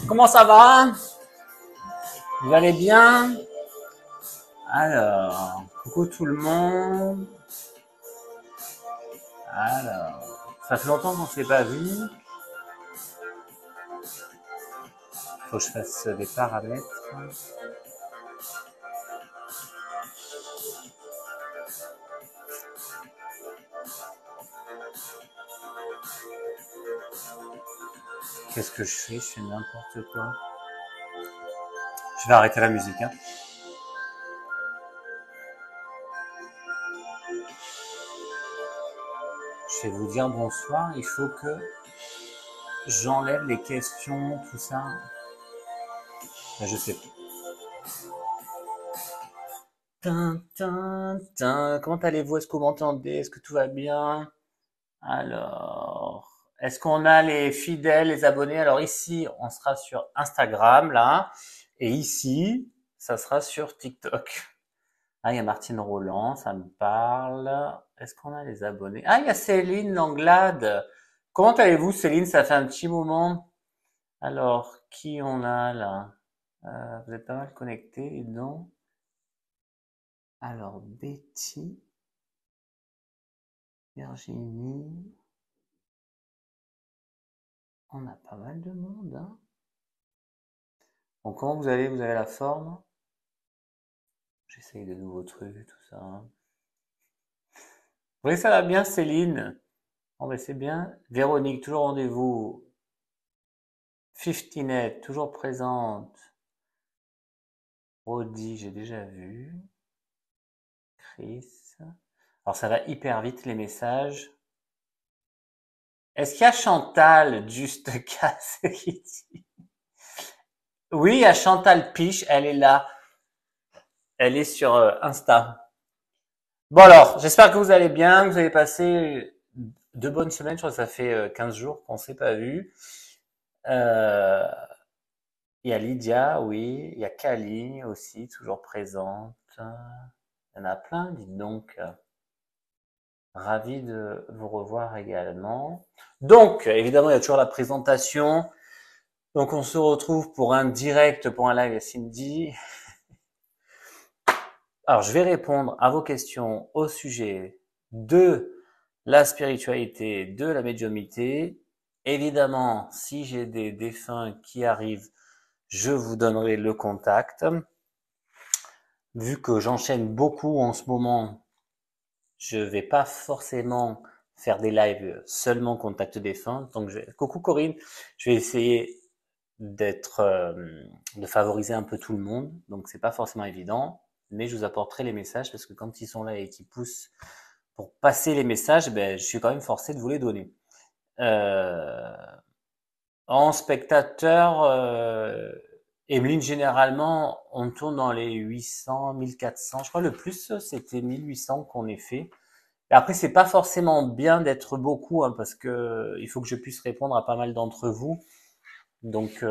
Comment ça va? Vous allez bien? Alors, coucou tout le monde. Alors, ça fait longtemps qu'on ne s'est pas vu. Faut que je fasse des paramètres. Qu'est-ce que je fais? Je fais n'importe quoi. Je vais arrêter la musique, hein. Je vais vous dire bonsoir. Il faut que j'enlève les questions, tout ça. Ben, je sais plus. Comment allez-vous? Est-ce que vous m'entendez? Est-ce que tout va bien? Alors, est-ce qu'on a les fidèles, les abonnés? Alors ici, on sera sur Instagram, là. Et ici, ça sera sur TikTok. Ah, il y a Martine Roland, ça me parle. Est-ce qu'on a les abonnés? Ah, il y a Céline Langlade. Comment allez-vous, Céline? Ça fait un petit moment. Alors, qui on a là? Vous êtes pas mal connectés, non? Alors, Betty, Virginie. On a pas mal de monde, hein? Bon, comment vous allez? Vous avez la forme? J'essaye de nouveaux trucs, tout ça, hein. Oui, ça va bien, Céline. Bon, ben, c'est bien. Véronique, toujours au rendez-vous. Fiftinette, toujours présente. Rodi, j'ai déjà vu. Chris. Alors, ça va hyper vite, les messages. Est-ce qu'il y a Chantal, juste casse qui dit? Oui, il y a Chantal Piche, elle est là. Elle est sur Insta. Bon alors, j'espère que vous allez bien, que vous avez passé de bonnes semaines. Je crois que ça fait 15 jours qu'on s'est pas vu. Euh, Il y a Lydia, oui. Il y a Kali aussi, toujours présente. Il y en a plein, dites donc. Ravi de vous revoir également. Donc, évidemment, il y a toujours la présentation. Donc, on se retrouve pour un direct, pour un live à Cindy. Alors, je vais répondre à vos questions au sujet de la spiritualité, de la médiumnité. Évidemment, si j'ai des défunts qui arrivent, je vous donnerai le contact. Vu que j'enchaîne beaucoup en ce moment, je vais pas forcément faire des lives seulement contact défunt. Donc, coucou Corinne, je vais essayer de favoriser un peu tout le monde. Donc, c'est pas forcément évident, mais je vous apporterai les messages parce que quand ils sont là et qu'ils poussent pour passer les messages, ben, je suis quand même forcé de vous les donner. Euh, En spectateur, Emeline, généralement, on tourne dans les 800, 1400. Je crois le plus, c'était 1800 qu'on ait fait. Et après, c'est pas forcément bien d'être beaucoup, hein, parce que il faut que je puisse répondre à pas mal d'entre vous. Donc,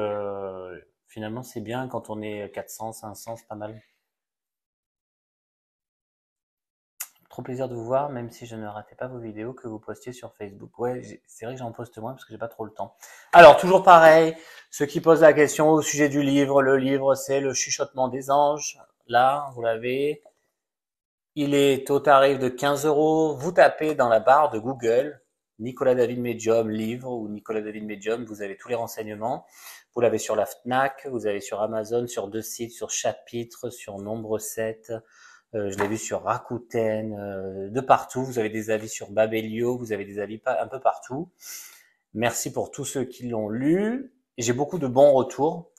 finalement, c'est bien quand on est 400, 500, c'est pas mal. Trop plaisir de vous voir, même si je ne ratais pas vos vidéos que vous postiez sur Facebook. Ouais, c'est vrai que j'en poste moins parce que j'ai pas trop le temps. Alors, toujours pareil, ceux qui posent la question au sujet du livre, le livre, c'est Le Chuchotement des Anges. Là, vous l'avez. Il est au tarif de 15 euros. Vous tapez dans la barre de Google Nicolas David Medium livre ou Nicolas David Medium, vous avez tous les renseignements. Vous l'avez sur la Fnac, vous avez sur Amazon, sur 2 sites, sur Chapitre, sur Nombre 7. Je l'ai vu sur Rakuten, de partout. Vous avez des avis sur Babelio, vous avez des avis un peu partout. Merci pour tous ceux qui l'ont lu. J'ai beaucoup de bons retours.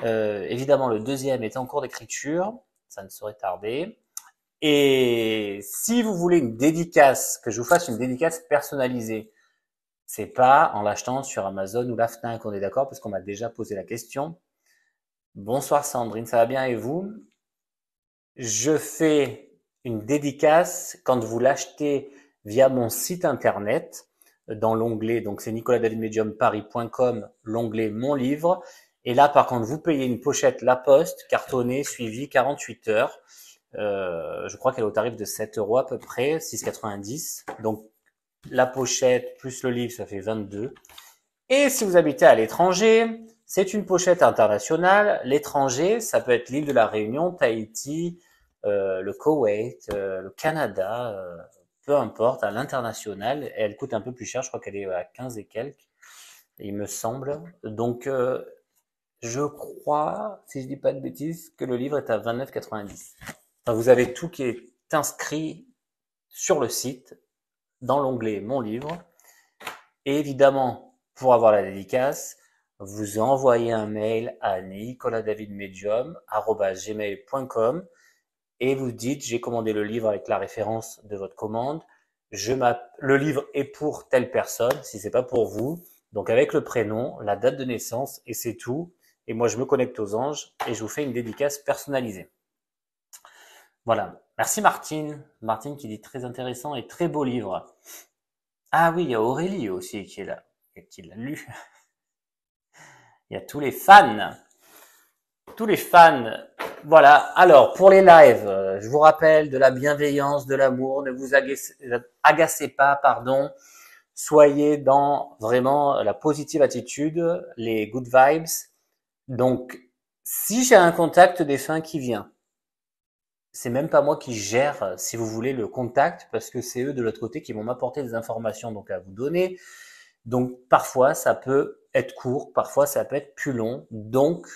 Évidemment, le deuxième est en cours d'écriture. Ça ne saurait tarder. Et si vous voulez une dédicace, que je vous fasse une dédicace personnalisée, c'est pas en l'achetant sur Amazon ou la Fnac, on est d'accord, parce qu'on m'a déjà posé la question. Bonsoir Sandrine, ça va bien et vous? Je fais une dédicace quand vous l'achetez via mon site internet, dans l'onglet, donc c'est nicolasdavidmediumparis.com, l'onglet Mon livre. Et là, par contre, vous payez une pochette La Poste, cartonnée, suivie 48 heures. Je crois qu'elle est au tarif de 7 euros à peu près, 6,90. Donc, la pochette plus le livre, ça fait 22. Et si vous habitez à l'étranger, c'est une pochette internationale. L'étranger, ça peut être l'île de la Réunion, Tahiti, le Koweït, le Canada, peu importe, à l'international. Elle coûte un peu plus cher, je crois qu'elle est à 15 et quelques, il me semble. Donc, je crois, si je dis pas de bêtises, que le livre est à 29,90. Enfin, vous avez tout qui est inscrit sur le site, dans l'onglet Mon livre. Et évidemment, pour avoir la dédicace, vous envoyez un mail à nicolasdavidmedium@gmail.com et vous dites j'ai commandé le livre avec la référence de votre commande. Le livre est pour telle personne, si c'est pas pour vous. Donc avec le prénom, la date de naissance et c'est tout. Et moi je me connecte aux anges et je vous fais une dédicace personnalisée. Voilà. Merci Martine. Martine qui dit très intéressant et très beau livre. Ah oui, il y a Aurélie aussi qui est là, et qui l'a lu. Il y a tous les fans. Tous les fans. Voilà. Alors, pour les lives, je vous rappelle de la bienveillance, de l'amour. Ne vous agacez pas, pardon. Soyez dans vraiment la positive attitude, les good vibes. Donc, si j'ai un contact défunt qui vient, c'est même pas moi qui gère, si vous voulez, le contact, parce que c'est eux de l'autre côté qui vont m'apporter des informations donc à vous donner. Donc, parfois, ça peut être court, parfois, ça peut être plus long. Donc,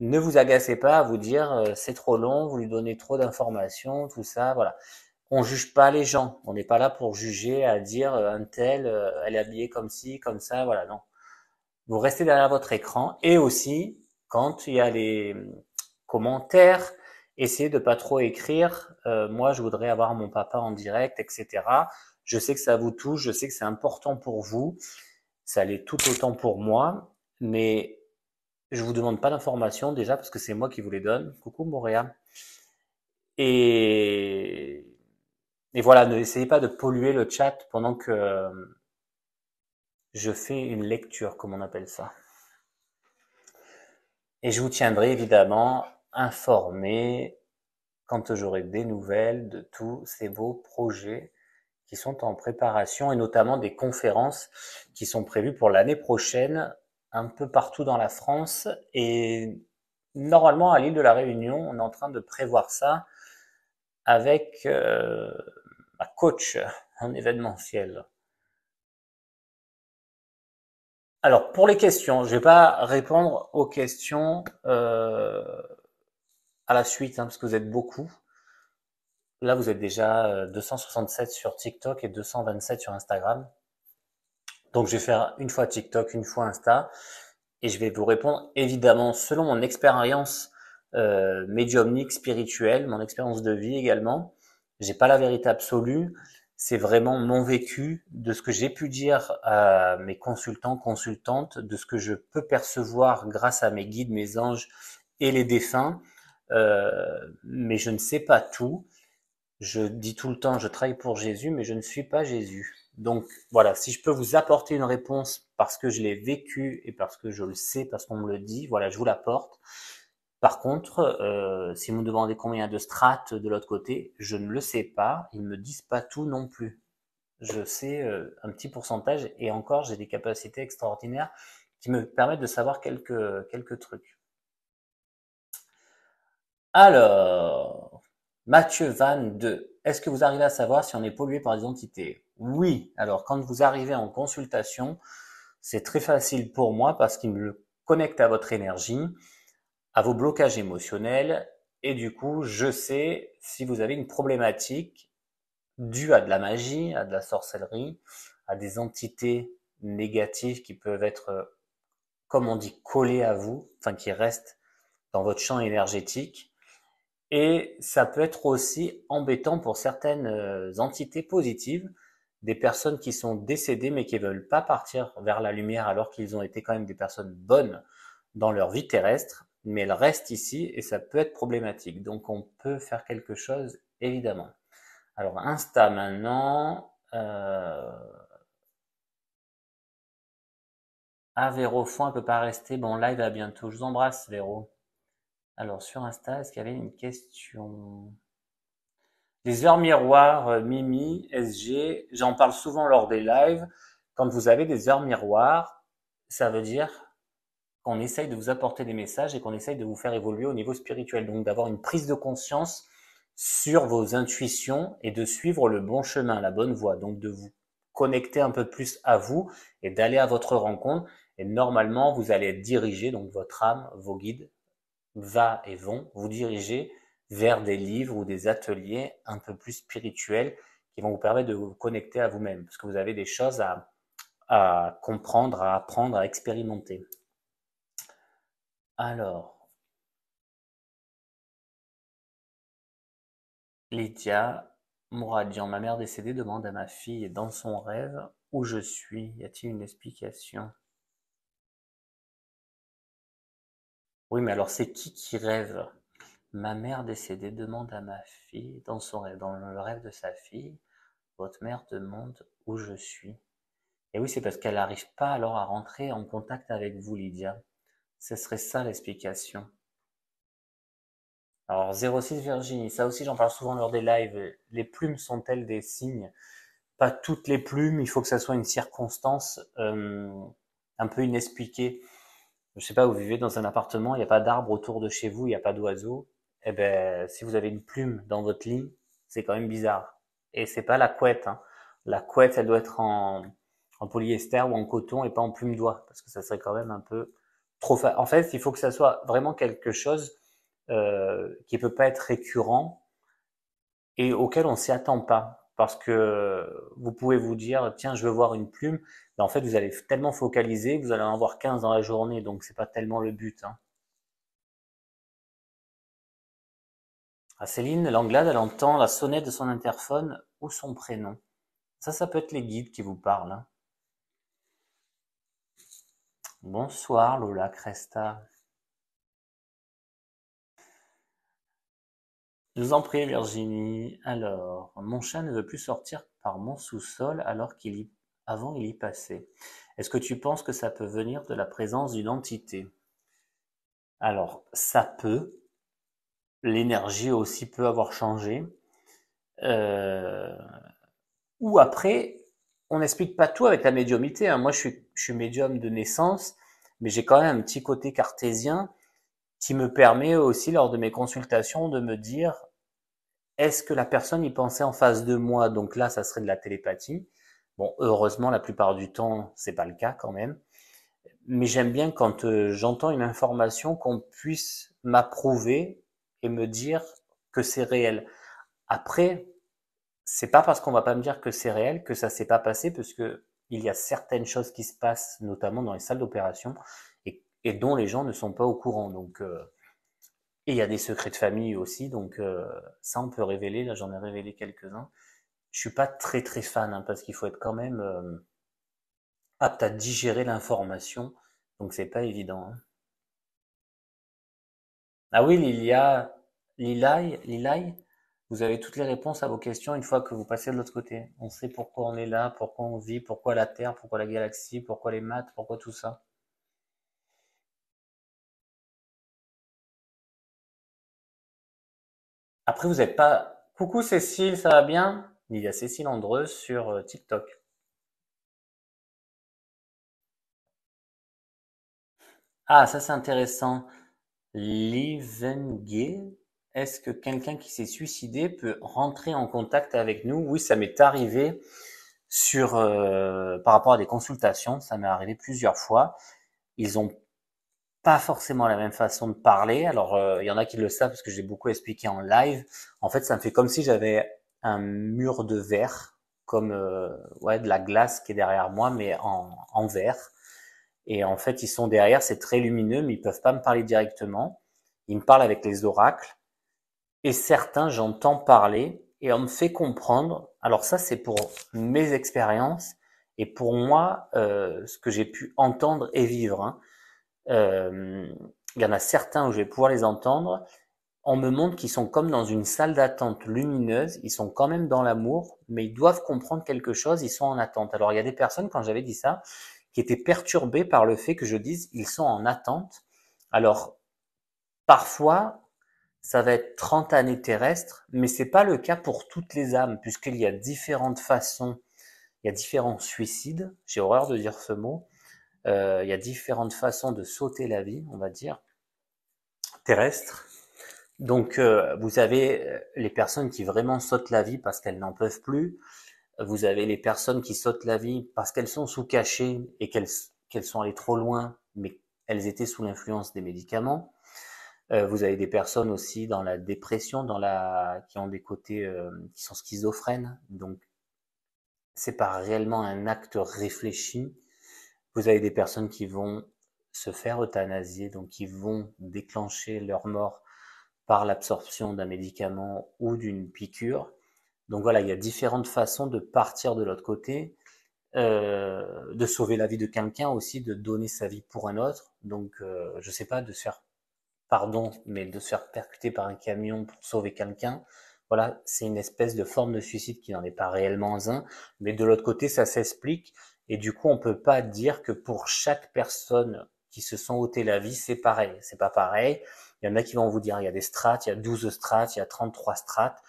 ne vous agacez pas à vous dire c'est trop long, vous lui donnez trop d'informations, tout ça, voilà. On juge pas les gens, on n'est pas là pour juger, à dire un tel, elle est habillée comme ci, comme ça, voilà, non. Vous restez derrière votre écran et aussi, quand il y a les commentaires, essayez de pas trop écrire moi je voudrais avoir mon papa en direct, etc. Je sais que ça vous touche, je sais que c'est important pour vous, ça l'est tout autant pour moi, mais je vous demande pas d'informations déjà parce que c'est moi qui vous les donne. Coucou Moréa. Et, et voilà, ne essayez pas de polluer le chat pendant que je fais une lecture, comme on appelle ça. Et je vous tiendrai évidemment informé quand j'aurai des nouvelles de tous ces beaux projets qui sont en préparation et notamment des conférences qui sont prévues pour l'année prochaine un peu partout dans la France et normalement à l'île de la Réunion, on est en train de prévoir ça avec ma coach en événementiel. Alors pour les questions, je vais pas répondre aux questions à la suite parce que vous êtes beaucoup. Là, vous êtes déjà 267 sur TikTok et 227 sur Instagram. Donc, je vais faire une fois TikTok, une fois Insta, et je vais vous répondre évidemment selon mon expérience médiumnique, spirituelle, mon expérience de vie également. J'ai pas la vérité absolue. C'est vraiment mon vécu, de ce que j'ai pu dire à mes consultants, consultantes, de ce que je peux percevoir grâce à mes guides, mes anges et les défunts. Mais je ne sais pas tout. Je dis tout le temps, je travaille pour Jésus, mais je ne suis pas Jésus. Donc voilà, si je peux vous apporter une réponse parce que je l'ai vécu et parce que je le sais, parce qu'on me le dit, voilà, je vous l'apporte. Par contre, si vous me demandez combien de strates de l'autre côté, je ne le sais pas. Ils ne me disent pas tout non plus. Je sais un petit pourcentage et encore, j'ai des capacités extraordinaires qui me permettent de savoir quelques trucs. Alors, Mathieu Van 2. Est-ce que vous arrivez à savoir si on est pollué par des entités? Oui. Alors, quand vous arrivez en consultation, c'est très facile pour moi parce qu'il me connecte à votre énergie, à vos blocages émotionnels, et du coup, je sais si vous avez une problématique due à de la magie, à de la sorcellerie, à des entités négatives qui peuvent être, comme on dit, collées à vous, enfin qui restent dans votre champ énergétique. Et ça peut être aussi embêtant pour certaines entités positives, des personnes qui sont décédées mais qui ne veulent pas partir vers la lumière alors qu'ils ont été quand même des personnes bonnes dans leur vie terrestre, mais elles restent ici et ça peut être problématique. Donc on peut faire quelque chose, évidemment. Alors Insta maintenant. Ah, Véro, Foin ne peut pas rester. Bon, live à bientôt. Je vous embrasse, Véro. Alors sur Insta, est-ce qu'il y avait une question? Les heures miroirs, Mimi, SG, j'en parle souvent lors des lives. Quand vous avez des heures miroirs, ça veut dire qu'on essaye de vous apporter des messages et qu'on essaye de vous faire évoluer au niveau spirituel. Donc d'avoir une prise de conscience sur vos intuitions et de suivre le bon chemin, la bonne voie. Donc de vous connecter un peu plus à vous et d'aller à votre rencontre. Et normalement, vous allez être dirigé, donc votre âme, vos guides, va et vont vous diriger vers des livres ou des ateliers un peu plus spirituels qui vont vous permettre de vous connecter à vous-même, parce que vous avez des choses à comprendre, à apprendre, à expérimenter. Alors, Lydia Mouradian, ma mère décédée demande à ma fille dans son rêve où je suis. Y a-t-il une explication? Oui, mais alors c'est qui rêve? Ma mère décédée demande à ma fille dans son rêve, dans le rêve de sa fille, votre mère demande où je suis. Et oui, c'est parce qu'elle n'arrive pas alors à rentrer en contact avec vous, Lydia. Ce serait ça l'explication. Alors 06 Virginie, ça aussi j'en parle souvent lors des lives. Les plumes sont-elles des signes? Pas toutes les plumes, il faut que ça soit une circonstance un peu inexpliquée. Je sais pas, vous vivez dans un appartement, il n'y a pas d'arbre autour de chez vous, il n'y a pas d'oiseaux. Eh ben, si vous avez une plume dans votre lit, c'est quand même bizarre. Et c'est pas la couette, hein. La couette, elle doit être en polyester ou en coton et pas en plume d'oie, parce que ça serait quand même un peu trop. En fait, il faut que ça soit vraiment quelque chose qui peut pas être récurrent et auquel on s'y attend pas. Parce que vous pouvez vous dire, tiens, je veux voir une plume, mais en fait, vous allez tellement focaliser que vous allez en avoir 15 dans la journée, donc c'est pas tellement le but, hein. Ah, Céline Langlade, elle entend la sonnette de son interphone ou son prénom. Ça peut être les guides qui vous parlent, hein. Bonsoir Lola Cresta. Je vous en prie Virginie. Alors, mon chat ne veut plus sortir par mon sous-sol alors avant il y passait. Est-ce que tu penses que ça peut venir de la présence d'une entité? Alors, ça peut. L'énergie aussi peut avoir changé. Euh, ou après, on n'explique pas tout avec la médiumité, hein. Moi, je suis médium de naissance, mais j'ai quand même un petit côté cartésien qui me permet aussi, lors de mes consultations, de me dire, est-ce que la personne y pensait en face de moi? Donc là, ça serait de la télépathie. Bon, heureusement, la plupart du temps, c'est pas le cas quand même. Mais j'aime bien quand j'entends une information qu'on puisse m'approuver et me dire que c'est réel. Après, c'est pas parce qu'on va pas me dire que c'est réel que ça s'est pas passé, parce que il y a certaines choses qui se passent, notamment dans les salles d'opération, et dont les gens ne sont pas au courant. Donc, et il y a des secrets de famille aussi, donc ça on peut révéler. Là, j'en ai révélé quelques-uns. Je suis pas très fan, hein, parce qu'il faut être quand même apte à digérer l'information, donc c'est pas évident, hein. Ah oui, Lilaï, vous avez toutes les réponses à vos questions une fois que vous passez de l'autre côté. On sait pourquoi on est là, pourquoi on vit, pourquoi la Terre, pourquoi la galaxie, pourquoi les maths, pourquoi tout ça. Après, vous n'êtes pas... Coucou Cécile, ça va bien? Il y a Cécile Andreuse sur TikTok. Ah, ça c'est intéressant. Livengay, est-ce que quelqu'un qui s'est suicidé peut rentrer en contact avec nous? Oui, ça m'est arrivé par rapport à des consultations, ça m'est arrivé plusieurs fois. Ils ont pas forcément la même façon de parler. Alors, il y en a qui le savent parce que j'ai beaucoup expliqué en live. En fait, ça me fait comme si j'avais un mur de verre, comme ouais, de la glace qui est derrière moi, mais en verre. Et en fait, ils sont derrière, c'est très lumineux, mais ils peuvent pas me parler directement. Ils me parlent avec les oracles. Et certains, j'entends parler et on me fait comprendre. Alors ça, c'est pour mes expériences et pour moi, ce que j'ai pu entendre et vivre, hein. Il y en a certains où je vais pouvoir les entendre. On me montre qu'ils sont comme dans une salle d'attente lumineuse. Ils sont quand même dans l'amour, mais ils doivent comprendre quelque chose. Ils sont en attente. Alors il y a des personnes, quand j'avais dit ça, qui étaient perturbées par le fait que je dise ils sont en attente. Alors parfois, ça va être 30 années terrestres, mais c'est pas le cas pour toutes les âmes, puisqu'il y a différentes façons, il y a différents suicides, j'ai horreur de dire ce mot, Il y a différentes façons de sauter la vie, on va dire, terrestre. Donc, vous avez les personnes qui vraiment sautent la vie parce qu'elles n'en peuvent plus. Vous avez les personnes qui sautent la vie parce qu'elles sont sous cachet et qu'elles sont allées trop loin, mais elles étaient sous l'influence des médicaments. Vous avez des personnes aussi dans la dépression, qui ont des côtés qui sont schizophrènes, donc c'est pas réellement un acte réfléchi. Vous avez des personnes qui vont se faire euthanasier, donc qui vont déclencher leur mort par l'absorption d'un médicament ou d'une piqûre. Donc voilà, il y a différentes façons de partir de l'autre côté, de sauver la vie de quelqu'un aussi, de donner sa vie pour un autre. Donc je sais pas, de se faire, pardon, mais de se faire percuter par un camion pour sauver quelqu'un. Voilà, c'est une espèce de forme de suicide qui n'en est pas réellement un, mais de l'autre côté, ça s'explique. Et du coup, on peut pas dire que pour chaque personne qui se sont ôté la vie, c'est pareil. C'est pas pareil. Il y en a qui vont vous dire, il y a des strates, il y a 12 strates, il y a 33 strates.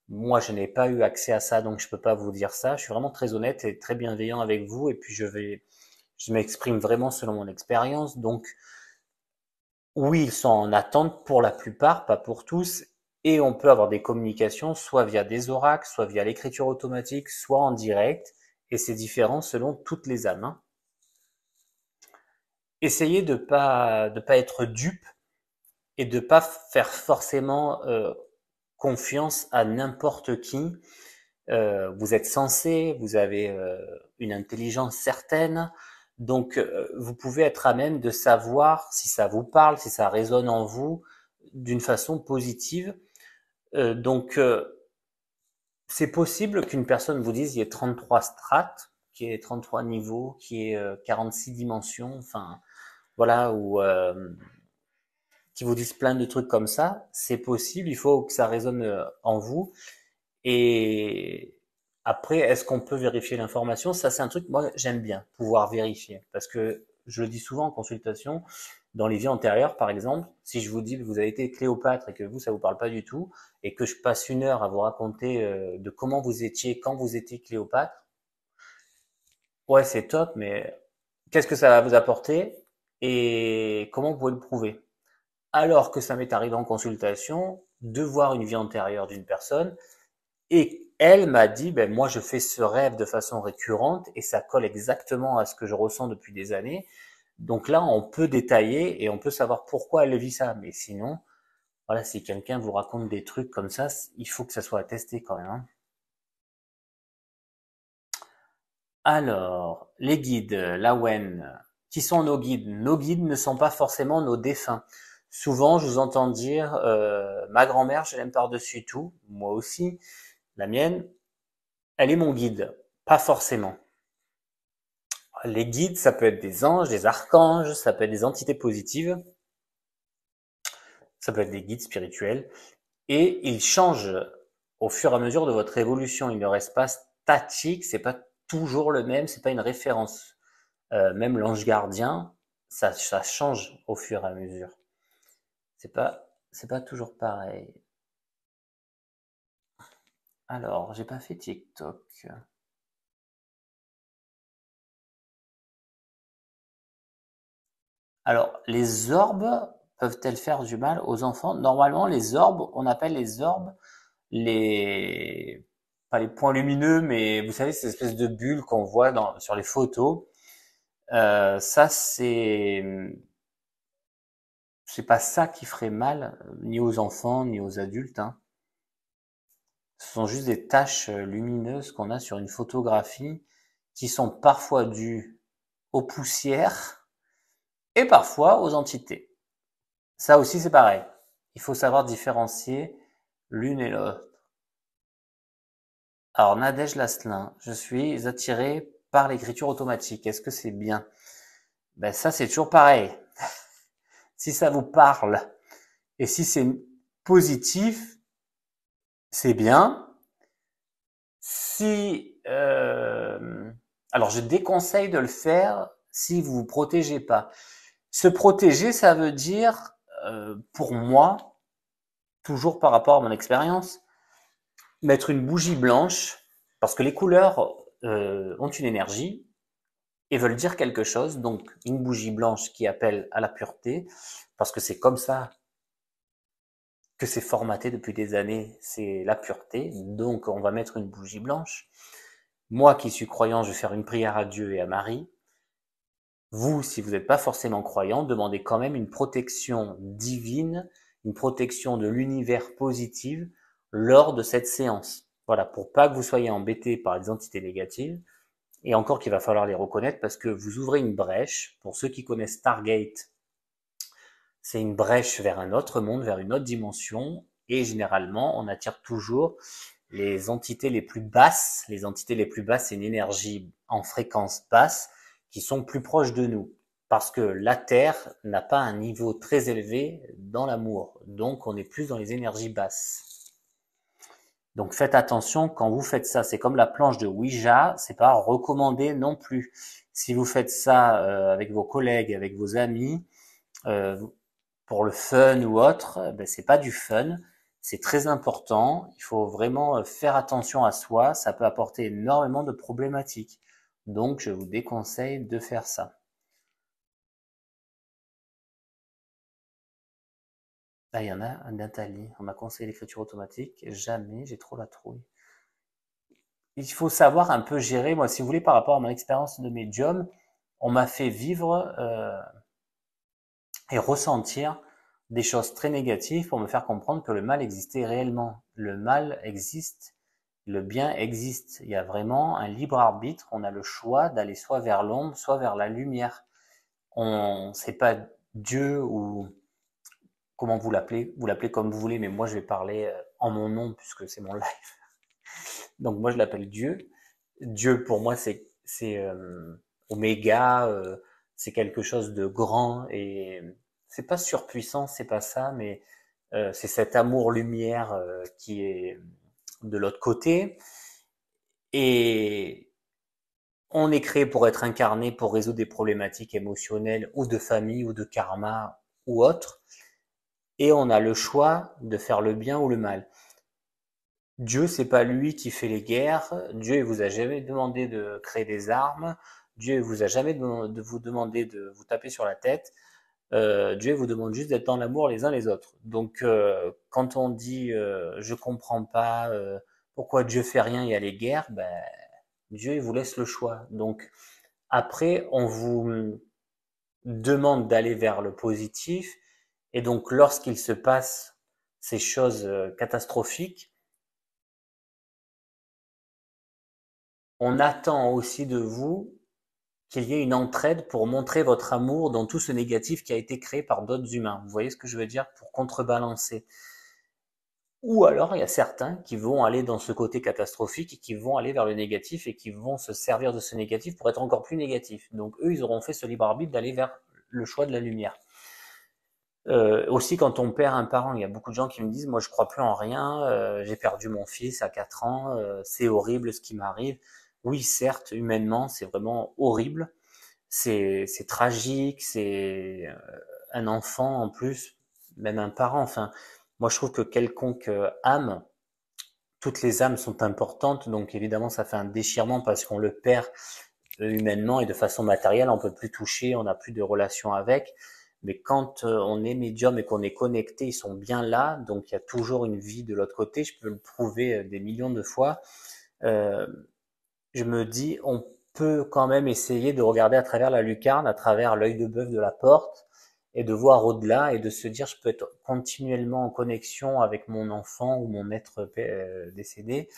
Moi, je n'ai pas eu accès à ça, donc je peux pas vous dire ça. Je suis vraiment très honnête et très bienveillant avec vous, et puis je m'exprime vraiment selon mon expérience. Donc, oui, ils sont en attente pour la plupart, pas pour tous, et on peut avoir des communications soit via des oracles, soit via l'écriture automatique, soit en direct, et c'est différent selon toutes les âmes, hein. Essayez de pas être dupe et de pas faire forcément confiance à n'importe qui. Vous êtes sensé, vous avez une intelligence certaine, donc vous pouvez être à même de savoir si ça vous parle, si ça résonne en vous d'une façon positive. Donc c'est possible qu'une personne vous dise il y ait 33 strates, qu'il y ait 33 niveaux, qu'il y ait 46 dimensions, enfin voilà, ou qui vous disent plein de trucs comme ça. C'est possible, il faut que ça résonne en vous. Et après, est-ce qu'on peut vérifier l'information? Ça, c'est un truc, moi, j'aime bien pouvoir vérifier. Parce que je le dis souvent en consultation, dans les vies antérieures, par exemple, si je vous dis que vous avez été Cléopâtre et que vous, ça vous parle pas du tout, et que je passe une heure à vous raconter de comment vous étiez quand vous étiez Cléopâtre, ouais, c'est top, mais qu'est-ce que ça va vous apporter et comment vous pouvez le prouver? Alors que ça m'est arrivé en consultation de voir une vie antérieure d'une personne. Et elle m'a dit, ben moi je fais ce rêve de façon récurrente et ça colle exactement à ce que je ressens depuis des années. Donc là, on peut détailler et on peut savoir pourquoi elle vit ça. Mais sinon, voilà, si quelqu'un vous raconte des trucs comme ça, il faut que ça soit attesté quand même, hein. Alors, les guides, l'Awen, qui sont nos guides? Nos guides ne sont pas forcément nos défunts. Souvent, je vous entends dire, ma grand-mère, je l'aime par-dessus tout, moi aussi, la mienne, elle est mon guide. Pas forcément. Les guides, ça peut être des anges, des archanges, ça peut être des entités positives, ça peut être des guides spirituels, et ils changent au fur et à mesure de votre évolution. Ils ne restent pas statiques, c'est pas toujours le même, c'est pas une référence. Même l'ange gardien, ça change au fur et à mesure. C'est pas toujours pareil. Alors, j'ai pas fait TikTok. Alors, les orbes peuvent-elles faire du mal aux enfants? Normalement, les orbes, on appelle les orbes pas les points lumineux, mais vous savez, ces espèces de bulles qu'on voit sur les photos. Ça, c'est pas ça qui ferait mal, ni aux enfants, ni aux adultes, hein. Ce sont juste des taches lumineuses qu'on a sur une photographie qui sont parfois dues aux poussières et parfois aux entités. Ça aussi, c'est pareil. Il faut savoir différencier l'une et l'autre. Alors, Nadège Lasselin, je suis attiré par l'écriture automatique. Est-ce que c'est bien? Ben ça, c'est toujours pareil. Si ça vous parle et si c'est positif, c'est bien. Si alors je déconseille de le faire si vous vous protégez pas. Se protéger, ça veut dire, pour moi, toujours par rapport à mon expérience, mettre une bougie blanche, parce que les couleurs ont une énergie, et veulent dire quelque chose. Donc, une bougie blanche qui appelle à la pureté, parce que c'est comme ça que c'est formaté depuis des années, c'est la pureté. Donc, on va mettre une bougie blanche. Moi qui suis croyant, je vais faire une prière à Dieu et à Marie. Vous, si vous n'êtes pas forcément croyant, demandez quand même une protection divine, une protection de l'univers positive lors de cette séance. Voilà, pour pas que vous soyez embêtés par les entités négatives, et encore qu'il va falloir les reconnaître parce que vous ouvrez une brèche. Pour ceux qui connaissent Stargate, c'est une brèche vers un autre monde, vers une autre dimension, et généralement, on attire toujours les entités les plus basses. Les entités les plus basses, c'est une énergie en fréquence basse qui sont plus proches de nous. Parce que la Terre n'a pas un niveau très élevé dans l'amour. Donc, on est plus dans les énergies basses. Donc, faites attention quand vous faites ça. C'est comme la planche de Ouija, c'est pas recommandé non plus. Si vous faites ça avec vos collègues, avec vos amis, euh, pour le fun ou autre, ben c'est pas du fun. C'est très important. Il faut vraiment faire attention à soi. Ça peut apporter énormément de problématiques. Donc, je vous déconseille de faire ça. Là, il y en a un Nathalie. On m'a conseillé l'écriture automatique. Jamais, j'ai trop la trouille. Il faut savoir un peu gérer. Moi, si vous voulez, par rapport à mon expérience de médium, on m'a fait vivre et ressentir des choses très négatives pour me faire comprendre que le mal existait réellement. Le mal existe, le bien existe. Il y a vraiment un libre arbitre. On a le choix d'aller soit vers l'ombre, soit vers la lumière. On, c'est pas Dieu ou comment vous l'appelez comme vous voulez, mais moi je vais parler en mon nom puisque c'est mon live. Donc moi je l'appelle Dieu. Dieu pour moi c'est Oméga, c'est quelque chose de grand et c'est pas surpuissant, c'est pas ça, mais c'est cet amour lumière qui est de l'autre côté et on est créé pour être incarné pour résoudre des problématiques émotionnelles ou de famille ou de karma ou autre et on a le choix de faire le bien ou le mal. Dieu, c'est pas lui qui fait les guerres. Dieu, il vous a jamais demandé de créer des armes. Dieu, il vous a jamais de vous demander de vous taper sur la tête. Dieu vous demande juste d'être dans l'amour les uns les autres. Donc, quand on dit je comprends pas pourquoi Dieu fait rien, il y a les guerres, ben Dieu il vous laisse le choix. Donc après, on vous demande d'aller vers le positif, et donc lorsqu'il se passe ces choses catastrophiques, on attend aussi de vous qu'il y ait une entraide pour montrer votre amour dans tout ce négatif qui a été créé par d'autres humains. Vous voyez ce que je veux dire? Pour contrebalancer. Ou alors, il y a certains qui vont aller dans ce côté catastrophique et qui vont aller vers le négatif et qui vont se servir de ce négatif pour être encore plus négatif. Donc eux, ils auront fait ce libre arbitre d'aller vers le choix de la lumière. Aussi, quand on perd un parent, il y a beaucoup de gens qui me disent, moi, je crois plus en rien, j'ai perdu mon fils à 4 ans, c'est horrible ce qui m'arrive. Oui, certes, humainement, c'est vraiment horrible, c'est tragique, c'est un enfant en plus, même un parent. Enfin, moi, je trouve que quelconque âme, toutes les âmes sont importantes, donc évidemment, ça fait un déchirement parce qu'on le perd humainement et de façon matérielle, on peut plus toucher, on n'a plus de relation avec. Mais quand on est médium et qu'on est connecté, ils sont bien là, donc il y a toujours une vie de l'autre côté. Je peux le prouver des millions de fois. Euh, je me dis, on peut quand même essayer de regarder à travers la lucarne, à travers l'œil de bœuf de la porte, et de voir au-delà et de se dire, je peux être continuellement en connexion avec mon enfant ou mon être décédé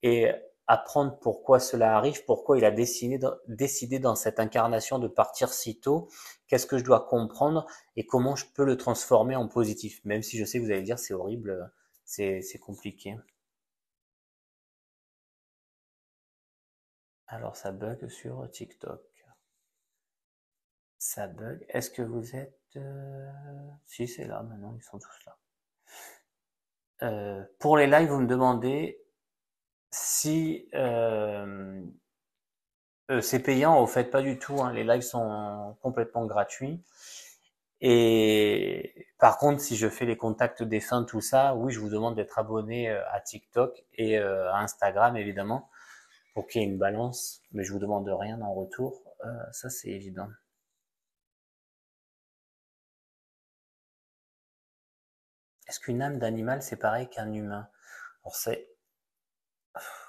et apprendre pourquoi cela arrive, pourquoi il a décidé dans cette incarnation de partir si tôt, qu'est-ce que je dois comprendre et comment je peux le transformer en positif, même si je sais que vous allez dire c'est horrible, c'est compliqué. Alors ça bug sur TikTok. Ça bug. Est-ce que vous êtes... Si c'est là maintenant, ils sont tous là. Pour les lives, vous me demandez si c'est payant. Au fait, pas du tout, hein. Les lives sont complètement gratuits. Et par contre, si je fais les contacts défunts, tout ça, oui, je vous demande d'être abonné à TikTok et à Instagram, évidemment, pour qu'il y ait une balance. Mais je vous demande rien en retour. Ça c'est évident. Est-ce qu'une âme d'animal c'est pareil qu'un humain? Alors c'est,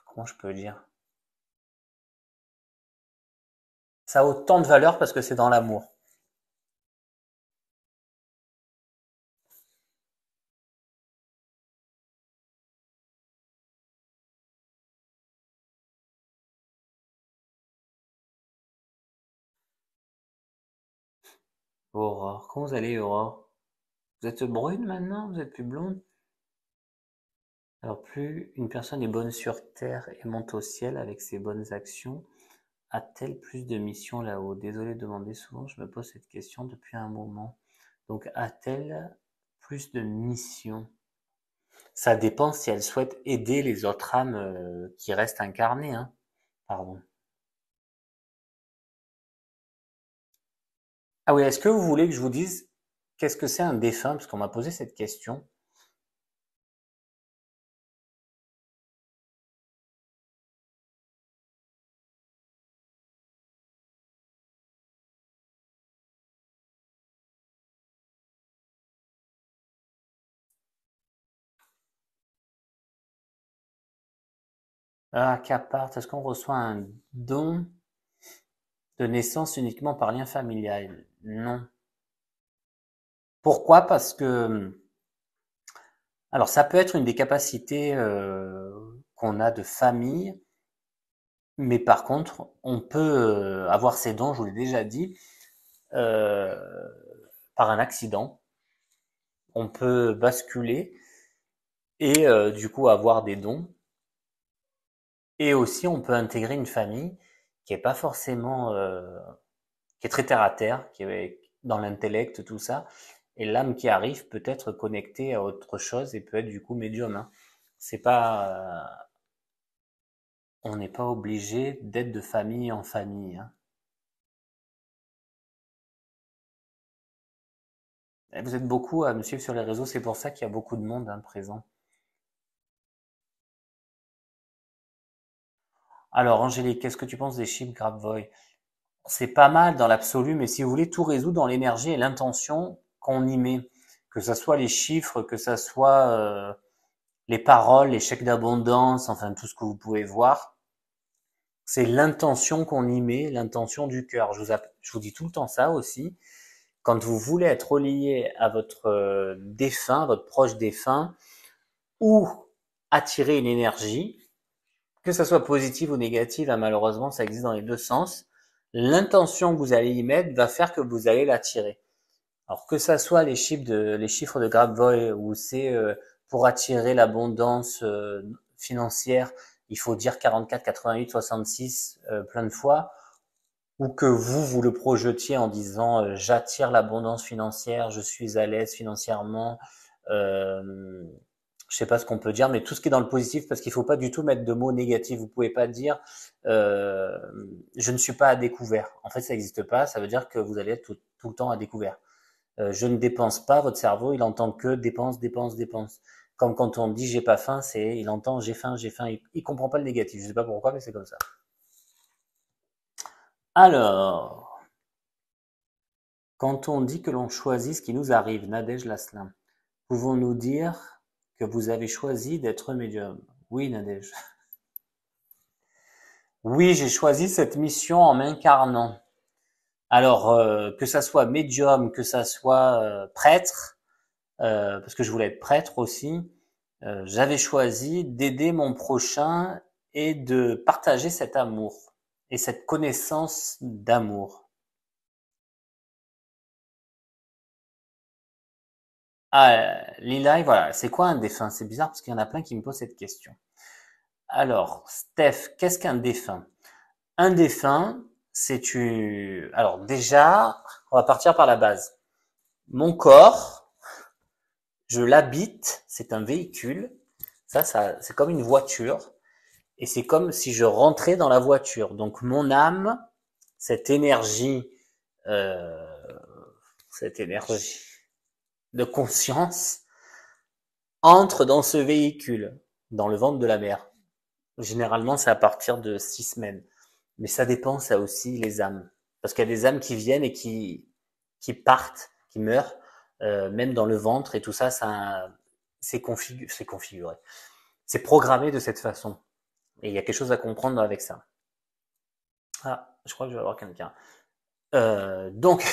comment je peux dire? Ça a autant de valeur parce que c'est dans l'amour. Aurore, comment vous allez, Aurore? Vous êtes brune maintenant? Vous êtes plus blonde? Alors plus une personne est bonne sur Terre et monte au ciel avec ses bonnes actions, a-t-elle plus de missions là-haut? Désolé de demander souvent, je me pose cette question depuis un moment. Donc a-t-elle plus de missions? Ça dépend si elle souhaite aider les autres âmes qui restent incarnées, hein. Pardon. Ah oui, est-ce que vous voulez que je vous dise qu'est-ce que c'est un défunt? Parce qu'on m'a posé cette question. Ah, Capart, est-ce qu'on reçoit un don de naissance uniquement par lien familial? Non. Pourquoi? Parce que, alors ça peut être une des capacités qu'on a de famille, mais par contre, on peut avoir ces dons, je vous l'ai déjà dit, euh, par un accident. On peut basculer et du coup avoir des dons. Et aussi, on peut intégrer une famille qui est pas forcément, qui est très terre à terre, qui est dans l'intellect, tout ça. Et l'âme qui arrive peut être connectée à autre chose et peut être du coup médium, hein. C'est pas, on n'est pas obligé d'être de famille en famille, hein. Et vous êtes beaucoup à me suivre sur les réseaux, c'est pour ça qu'il y a beaucoup de monde, hein, présent. Alors, Angélique, qu'est-ce que tu penses des chips Grabvoy? C'est pas mal dans l'absolu, mais si vous voulez, tout résout dans l'énergie et l'intention qu'on y met. Que ça soit les chiffres, que ça soit les paroles, les chèques d'abondance, enfin tout ce que vous pouvez voir. C'est l'intention qu'on y met, l'intention du cœur. Je vous dis tout le temps ça aussi. Quand vous voulez être relié à votre défunt, votre proche défunt, ou attirer une énergie, que ça soit positive ou négative, hein, malheureusement ça existe dans les deux sens, l'intention que vous allez y mettre va faire que vous allez l'attirer. Alors que ça soit les chiffres de Grabvoy où c'est pour attirer l'abondance financière, il faut dire 44, 88, 66 plein de fois, ou que vous le projetiez en disant j'attire l'abondance financière, je suis à l'aise financièrement, euh, je sais pas ce qu'on peut dire, mais tout ce qui est dans le positif, parce qu'il faut pas du tout mettre de mots négatifs. Vous pouvez pas dire euh, je ne suis pas à découvert. En fait, ça n'existe pas. Ça veut dire que vous allez être tout le temps à découvert. Je ne dépense pas. Votre cerveau, il entend que dépense, dépense, dépense. Comme quand on dit j'ai pas faim, c'est il entend j'ai faim, j'ai faim. Il comprend pas le négatif. Je sais pas pourquoi, mais c'est comme ça. Alors, quand on dit que l'on choisit ce qui nous arrive, Nadège Lasselin, pouvons-nous dire que vous avez choisi d'être médium? Oui, Nadège. Oui, j'ai choisi cette mission en m'incarnant. Alors, que ça soit médium, que ça soit prêtre, parce que je voulais être prêtre aussi, j'avais choisi d'aider mon prochain et de partager cet amour et cette connaissance d'amour. Ah, Lila, voilà, c'est quoi un défunt? C'est bizarre parce qu'il y en a plein qui me posent cette question. Alors, Steph, qu'est-ce qu'un défunt? Un défunt, c'est une... Alors déjà, on va partir par la base. Mon corps, je l'habite, c'est un véhicule. Ça, c'est comme une voiture. Et c'est comme si je rentrais dans la voiture. Donc mon âme, cette énergie, euh, cette énergie de conscience, entre dans ce véhicule, dans le ventre de la mère. Généralement, c'est à partir de 6 semaines. Mais ça dépend, ça aussi, les âmes. Parce qu'il y a des âmes qui viennent et qui partent, qui meurent, même dans le ventre et tout ça, c'est configuré. C'est programmé de cette façon. Et il y a quelque chose à comprendre avec ça. Ah, je crois que je vais avoir quelqu'un. Donc,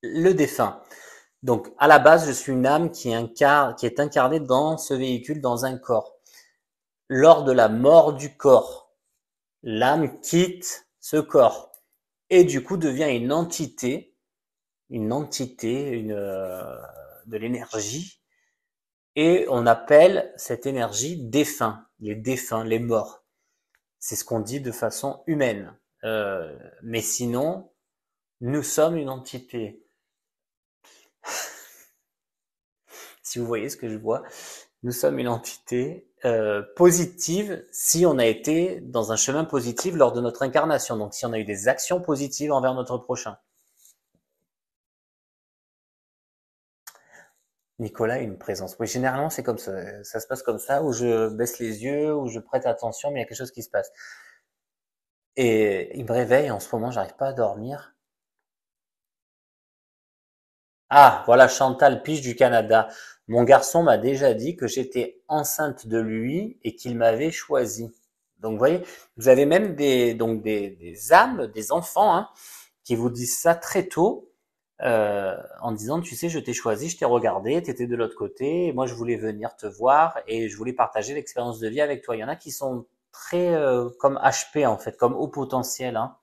le défunt. Donc, à la base, je suis une âme qui est incarnée dans ce véhicule, dans un corps. Lors de la mort du corps, l'âme quitte ce corps et du coup devient de l'énergie, et on appelle cette énergie défunt, les défunts, les morts. C'est ce qu'on dit de façon humaine. Mais sinon, nous sommes une entité. Si vous voyez ce que je vois, nous sommes une entité positive si on a été dans un chemin positif lors de notre incarnation. Donc si on a eu des actions positives envers notre prochain. Nicolas a une présence. Oui, généralement c'est comme ça. Ça se passe comme ça, où je baisse les yeux, où je prête attention, mais il y a quelque chose qui se passe. Et il me réveille en ce moment, j'arrive pas à dormir. Ah, voilà Chantal Piche du Canada. Mon garçon m'a déjà dit que j'étais enceinte de lui et qu'il m'avait choisi. Donc, vous voyez, vous avez même des âmes, des enfants, hein, qui vous disent ça très tôt, en disant, tu sais, je t'ai choisi, je t'ai regardé, t'étais de l'autre côté, et moi je voulais venir te voir et je voulais partager l'expérience de vie avec toi. Il y en a qui sont très comme HP en fait, comme haut potentiel, hein.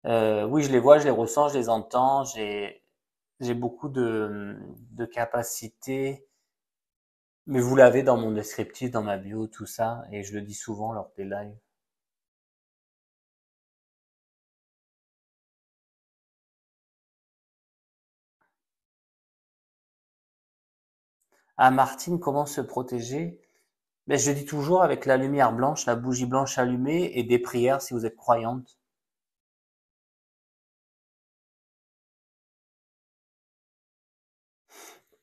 Oui, je les vois, je les ressens, je les entends, j'ai beaucoup de capacités, mais vous l'avez dans mon descriptif, dans ma bio, tout ça, et je le dis souvent lors des lives. Ah, Martine, comment se protéger? Ben, je dis toujours avec la lumière blanche, la bougie blanche allumée et des prières si vous êtes croyante.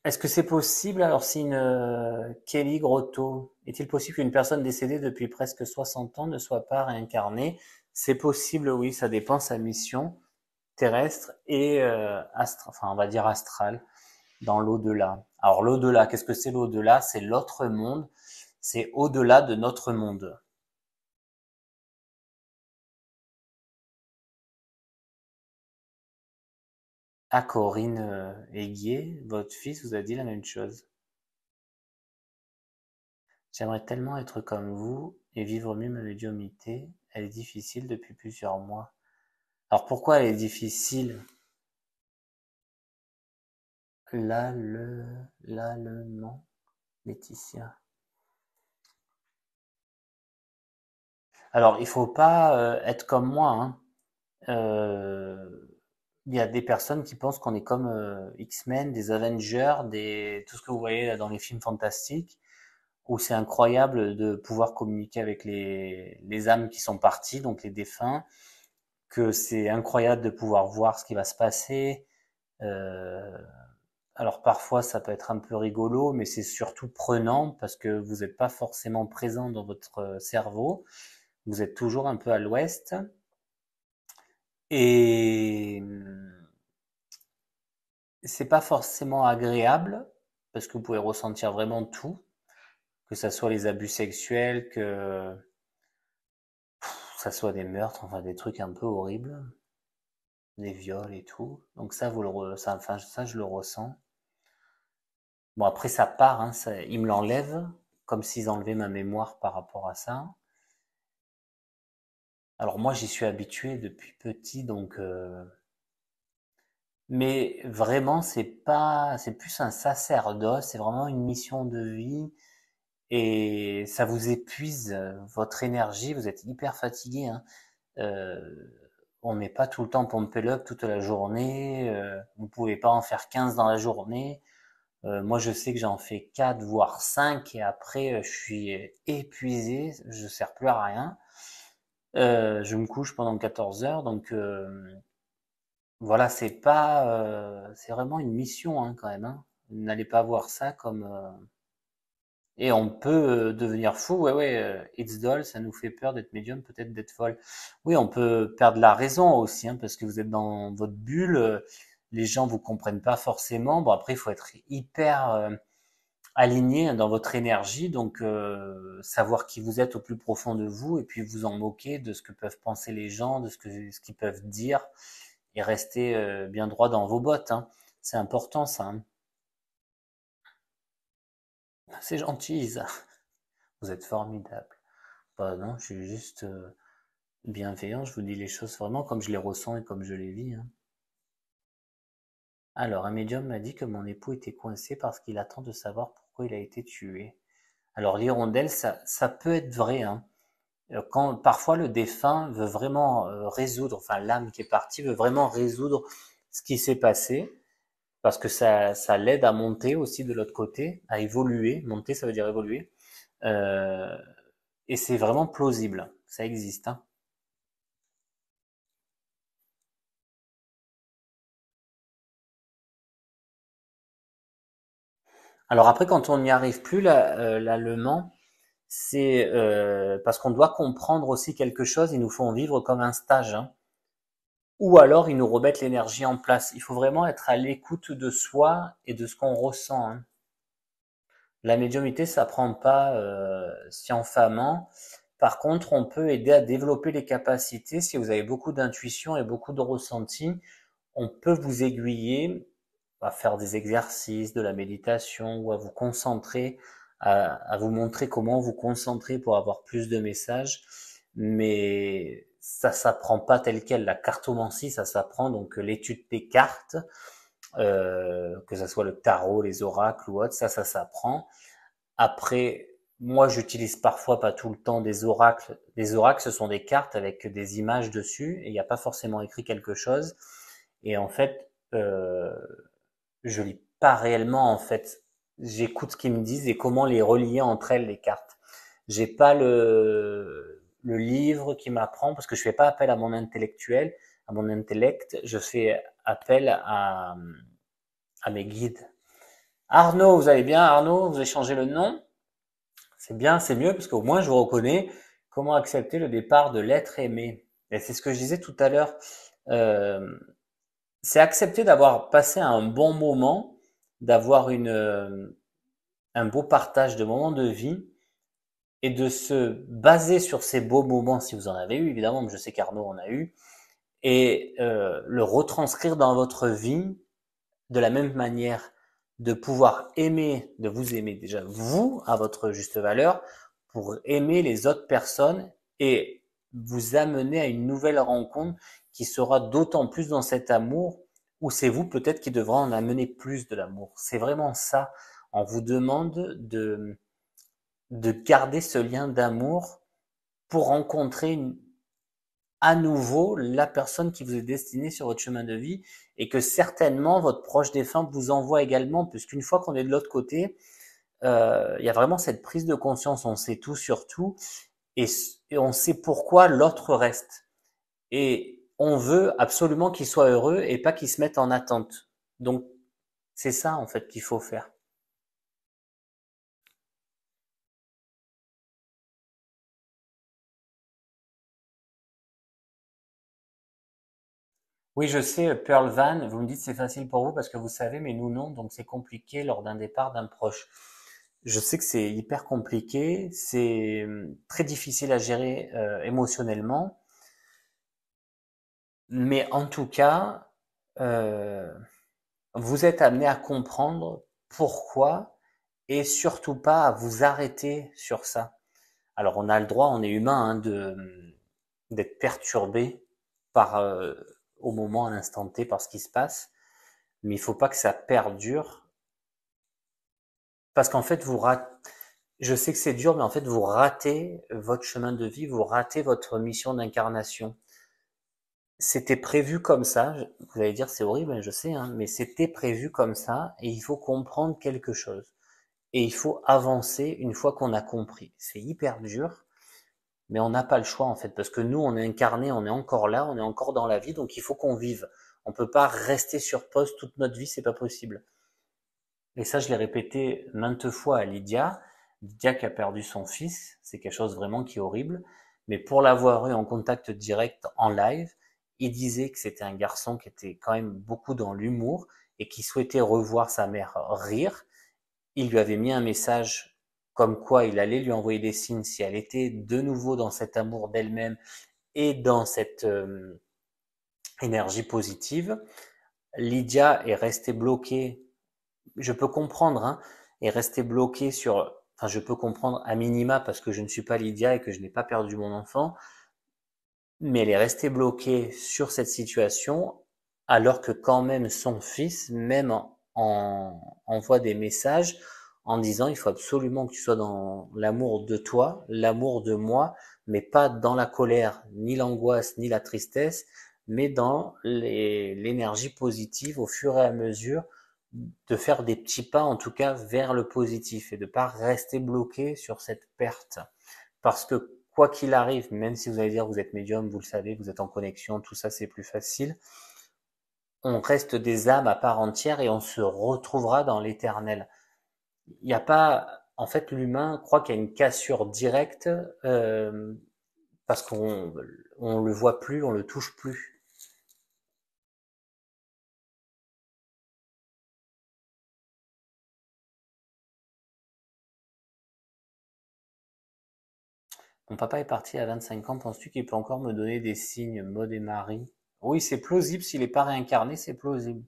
Est-ce que c'est possible, alors c'est une Kelly Grotto, est-il possible qu'une personne décédée depuis presque 60 ans ne soit pas réincarnée? C'est possible, oui, ça dépend de sa mission terrestre et enfin on va dire astrale, dans l'au-delà. Alors l'au-delà, qu'est-ce que c'est l'au-delà? C'est l'autre monde, c'est au-delà de notre monde. Ah, Corinne Aiguier, votre fils vous a dit la même chose. J'aimerais tellement être comme vous et vivre mieux ma médiumnité. Elle est difficile depuis plusieurs mois. Alors pourquoi elle est difficile? Non, Laetitia. Alors il faut pas être comme moi, hein. Il y a des personnes qui pensent qu'on est comme X-Men, des Avengers, tout ce que vous voyez là dans les films fantastiques, où c'est incroyable de pouvoir communiquer avec les âmes qui sont parties, donc les défunts, que c'est incroyable de pouvoir voir ce qui va se passer. Euh, alors parfois ça peut être un peu rigolo, mais c'est surtout prenant parce que vous n'êtes pas forcément présent dans votre cerveau, vous êtes toujours un peu à l'ouest. Et c'est pas forcément agréable parce que vous pouvez ressentir vraiment tout, que ça soit les abus sexuels, que ça soit des meurtres, enfin des trucs un peu horribles, des viols et tout. Donc ça, enfin, ça je le ressens. Bon après ça part, hein, ils me l'enlèvent comme s'ils enlevaient ma mémoire par rapport à ça. Alors moi j'y suis habitué depuis petit, donc mais vraiment c'est plus un sacerdoce, c'est vraiment une mission de vie. Et ça vous épuise votre énergie, vous êtes hyper fatigué, hein. Euh, on n'est pas tout le temps pompé up toute la journée, vous pouvez pas en faire 15 dans la journée. Moi je sais que j'en fais 4 voire 5 et après je suis épuisé, je sers plus à rien. Je me couche pendant 14 heures, donc voilà, c'est vraiment une mission hein, quand même, hein. N'allez pas voir ça comme Et on peut devenir fou. Ouais, ouais, it's doll, ça nous fait peur d'être médium, peut-être d'être folle. Oui, on peut perdre la raison aussi, hein, parce que vous êtes dans votre bulle. Les gens vous comprennent pas forcément. Bon, après, il faut être hyper aligné, hein, dans votre énergie, donc savoir qui vous êtes au plus profond de vous, et puis vous en moquer de ce que peuvent penser les gens, de ce qu'ils peuvent dire, et rester bien droit dans vos bottes, hein. C'est important ça, hein. C'est gentil, Isa. Vous êtes formidable. Bah non, je suis juste bienveillant, je vous dis les choses vraiment comme je les ressens et comme je les vis, hein. Alors, un médium m'a dit que mon époux était coincé parce qu'il attend de savoir pourquoi il a été tué. Alors, l'hirondelle, ça peut être vrai, hein. Quand parfois le défunt veut vraiment résoudre, enfin l'âme qui est partie veut vraiment résoudre ce qui s'est passé, parce que ça l'aide à monter aussi de l'autre côté, à évoluer. Monter, ça veut dire évoluer. Euh, et c'est vraiment plausible, ça existe, hein. Alors après, quand on n'y arrive plus, l'allemand, c'est parce qu'on doit comprendre aussi quelque chose, ils nous font vivre comme un stage, hein. Ou alors ils nous remettent l'énergie en place. Il faut vraiment être à l'écoute de soi et de ce qu'on ressent, hein. La médiumnité, ça prend pas science-famant. Par contre, on peut aider à développer les capacités. Si vous avez beaucoup d'intuition et beaucoup de ressenti, on peut vous aiguiller à faire des exercices, de la méditation ou à vous concentrer, à vous montrer comment vous concentrer pour avoir plus de messages. Mais ça s'apprend pas tel quel. La cartomancie, ça s'apprend, donc l'étude des cartes, que ça soit le tarot, les oracles ou autre, ça s'apprend. Après, moi, j'utilise parfois, pas tout le temps, des oracles. Les oracles, ce sont des cartes avec des images dessus et il n'y a pas forcément écrit quelque chose. Et en fait, je lis pas réellement, en fait. J'écoute ce qu'ils me disent et comment les relier entre elles, les cartes. J'ai pas le livre qui m'apprend parce que je fais pas appel à mon intellectuel, à mon intellect. Je fais appel à mes guides. Arnaud, vous allez bien? Arnaud, vous avez changé le nom? C'est bien, c'est mieux parce qu'au moins je vous reconnais. Comment accepter le départ de l'être aimé? Et c'est ce que je disais tout à l'heure. Euh, c'est accepter d'avoir passé un bon moment, d'avoir un beau partage de moments de vie et de se baser sur ces beaux moments, si vous en avez eu évidemment, mais je sais qu'Arnaud en a eu, et le retranscrire dans votre vie de la même manière, de pouvoir aimer, de vous aimer déjà vous à votre juste valeur, pour aimer les autres personnes et vous amener à une nouvelle rencontre qui sera d'autant plus dans cet amour, où c'est vous peut-être qui devrez en amener plus de l'amour. C'est vraiment ça. On vous demande de garder ce lien d'amour pour rencontrer à nouveau la personne qui vous est destinée sur votre chemin de vie et que certainement votre proche défunt vous envoie également, puisqu'une fois qu'on est de l'autre côté, il y a vraiment cette prise de conscience, on sait tout sur tout et, et on sait pourquoi l'autre reste. Et on veut absolument qu'il soit heureux et pas qu'il se mette en attente. Donc c'est ça en fait qu'il faut faire. Oui, je sais, Pearl Van, vous me dites c'est facile pour vous parce que vous savez, mais nous non, donc c'est compliqué lors d'un départ d'un proche. Je sais que c'est hyper compliqué, c'est très difficile à gérer émotionnellement, mais en tout cas, euh, vous êtes amené à comprendre pourquoi et surtout pas à vous arrêter sur ça. Alors on a le droit, on est humain, hein, d'être perturbé par au moment, à l'instant T, par ce qui se passe, mais il faut pas que ça perdure parce qu'en fait vous ratez. Je sais que c'est dur, mais en fait, vous ratez votre chemin de vie, vous ratez votre mission d'incarnation. C'était prévu comme ça. Vous allez dire, c'est horrible, je sais, hein, mais c'était prévu comme ça, et il faut comprendre quelque chose. Et il faut avancer une fois qu'on a compris. C'est hyper dur, mais on n'a pas le choix, en fait, parce que nous, on est incarné, on est encore là, on est encore dans la vie, donc il faut qu'on vive. On peut pas rester sur pause toute notre vie, c'est pas possible. Et ça, je l'ai répété maintes fois à Lydia, Lydia qui a perdu son fils, c'est quelque chose vraiment qui est horrible. Mais pour l'avoir eu en contact direct en live, il disait que c'était un garçon qui était quand même beaucoup dans l'humour et qui souhaitait revoir sa mère rire. Il lui avait mis un message comme quoi il allait lui envoyer des signes si elle était de nouveau dans cet amour d'elle-même et dans cette énergie positive. Lydia est restée bloquée, je peux comprendre, hein, est restée bloquée sur, enfin je peux comprendre à minima parce que je ne suis pas Lydia et que je n'ai pas perdu mon enfant, mais elle est restée bloquée sur cette situation alors que quand même son fils, même envoie des messages en disant il faut absolument que tu sois dans l'amour de toi, l'amour de moi, mais pas dans la colère, ni l'angoisse, ni la tristesse, mais dans l'énergie positive au fur et à mesure de faire des petits pas en tout cas vers le positif et de pas rester bloqué sur cette perte. Parce que quoi qu'il arrive, même si vous allez dire vous êtes médium, vous le savez, vous êtes en connexion, tout ça c'est plus facile, on reste des âmes à part entière et on se retrouvera dans l'éternel. Il n'y a pas, en fait, l'humain croit qu'il y a une cassure directe parce qu'on le voit plus, on le touche plus. Mon papa est parti à 25 ans, penses-tu qu'il peut encore me donner des signes, Maud et Marie? Oui, c'est plausible, s'il n'est pas réincarné, c'est plausible.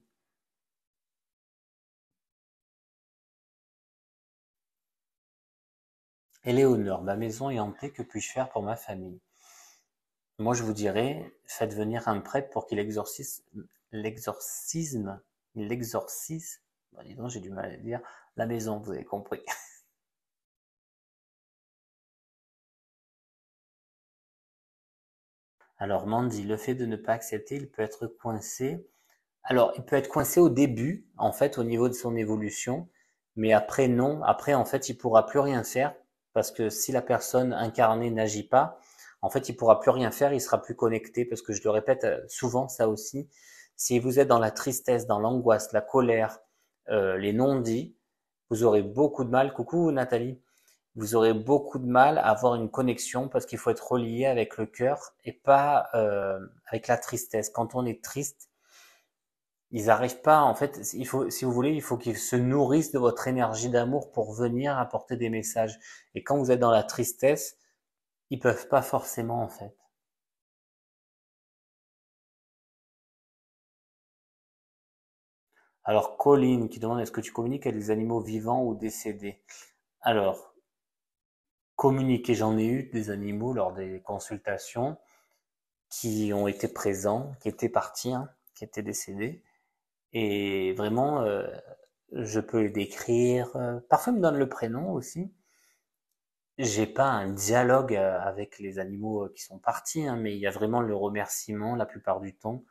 Éléonore, ma maison est hantée, que puis-je faire pour ma famille? Moi, je vous dirais, faites venir un prêtre pour qu'il l'exorcise. Bah, dis donc, j'ai du mal à dire. La maison, vous avez compris. Alors, Mandy, le fait de ne pas accepter, il peut être coincé. Alors, il peut être coincé au début, en fait, au niveau de son évolution, mais après, non. Après, en fait, il pourra plus rien faire parce que si la personne incarnée n'agit pas, en fait, il pourra plus rien faire, il sera plus connecté parce que je le répète souvent, ça aussi. Si vous êtes dans la tristesse, dans l'angoisse, la colère, les non-dits, vous aurez beaucoup de mal. Coucou Nathalie, vous aurez beaucoup de mal à avoir une connexion parce qu'il faut être relié avec le cœur et pas avec la tristesse. Quand on est triste, ils arrivent pas, en fait, il faut, si vous voulez, il faut qu'ils se nourrissent de votre énergie d'amour pour venir apporter des messages. Et quand vous êtes dans la tristesse, ils peuvent pas forcément, en fait. Alors, Colline qui demande est-ce que tu communiques avec des animaux vivants ou décédés? Alors, communiquer, j'en ai eu des animaux lors des consultations qui ont été présents, qui étaient partis, hein, qui étaient décédés. Et vraiment, je peux les décrire. Parfois, ils me donnent le prénom aussi. J'ai pas un dialogue avec les animaux qui sont partis, hein, mais il y a vraiment le remerciement la plupart du temps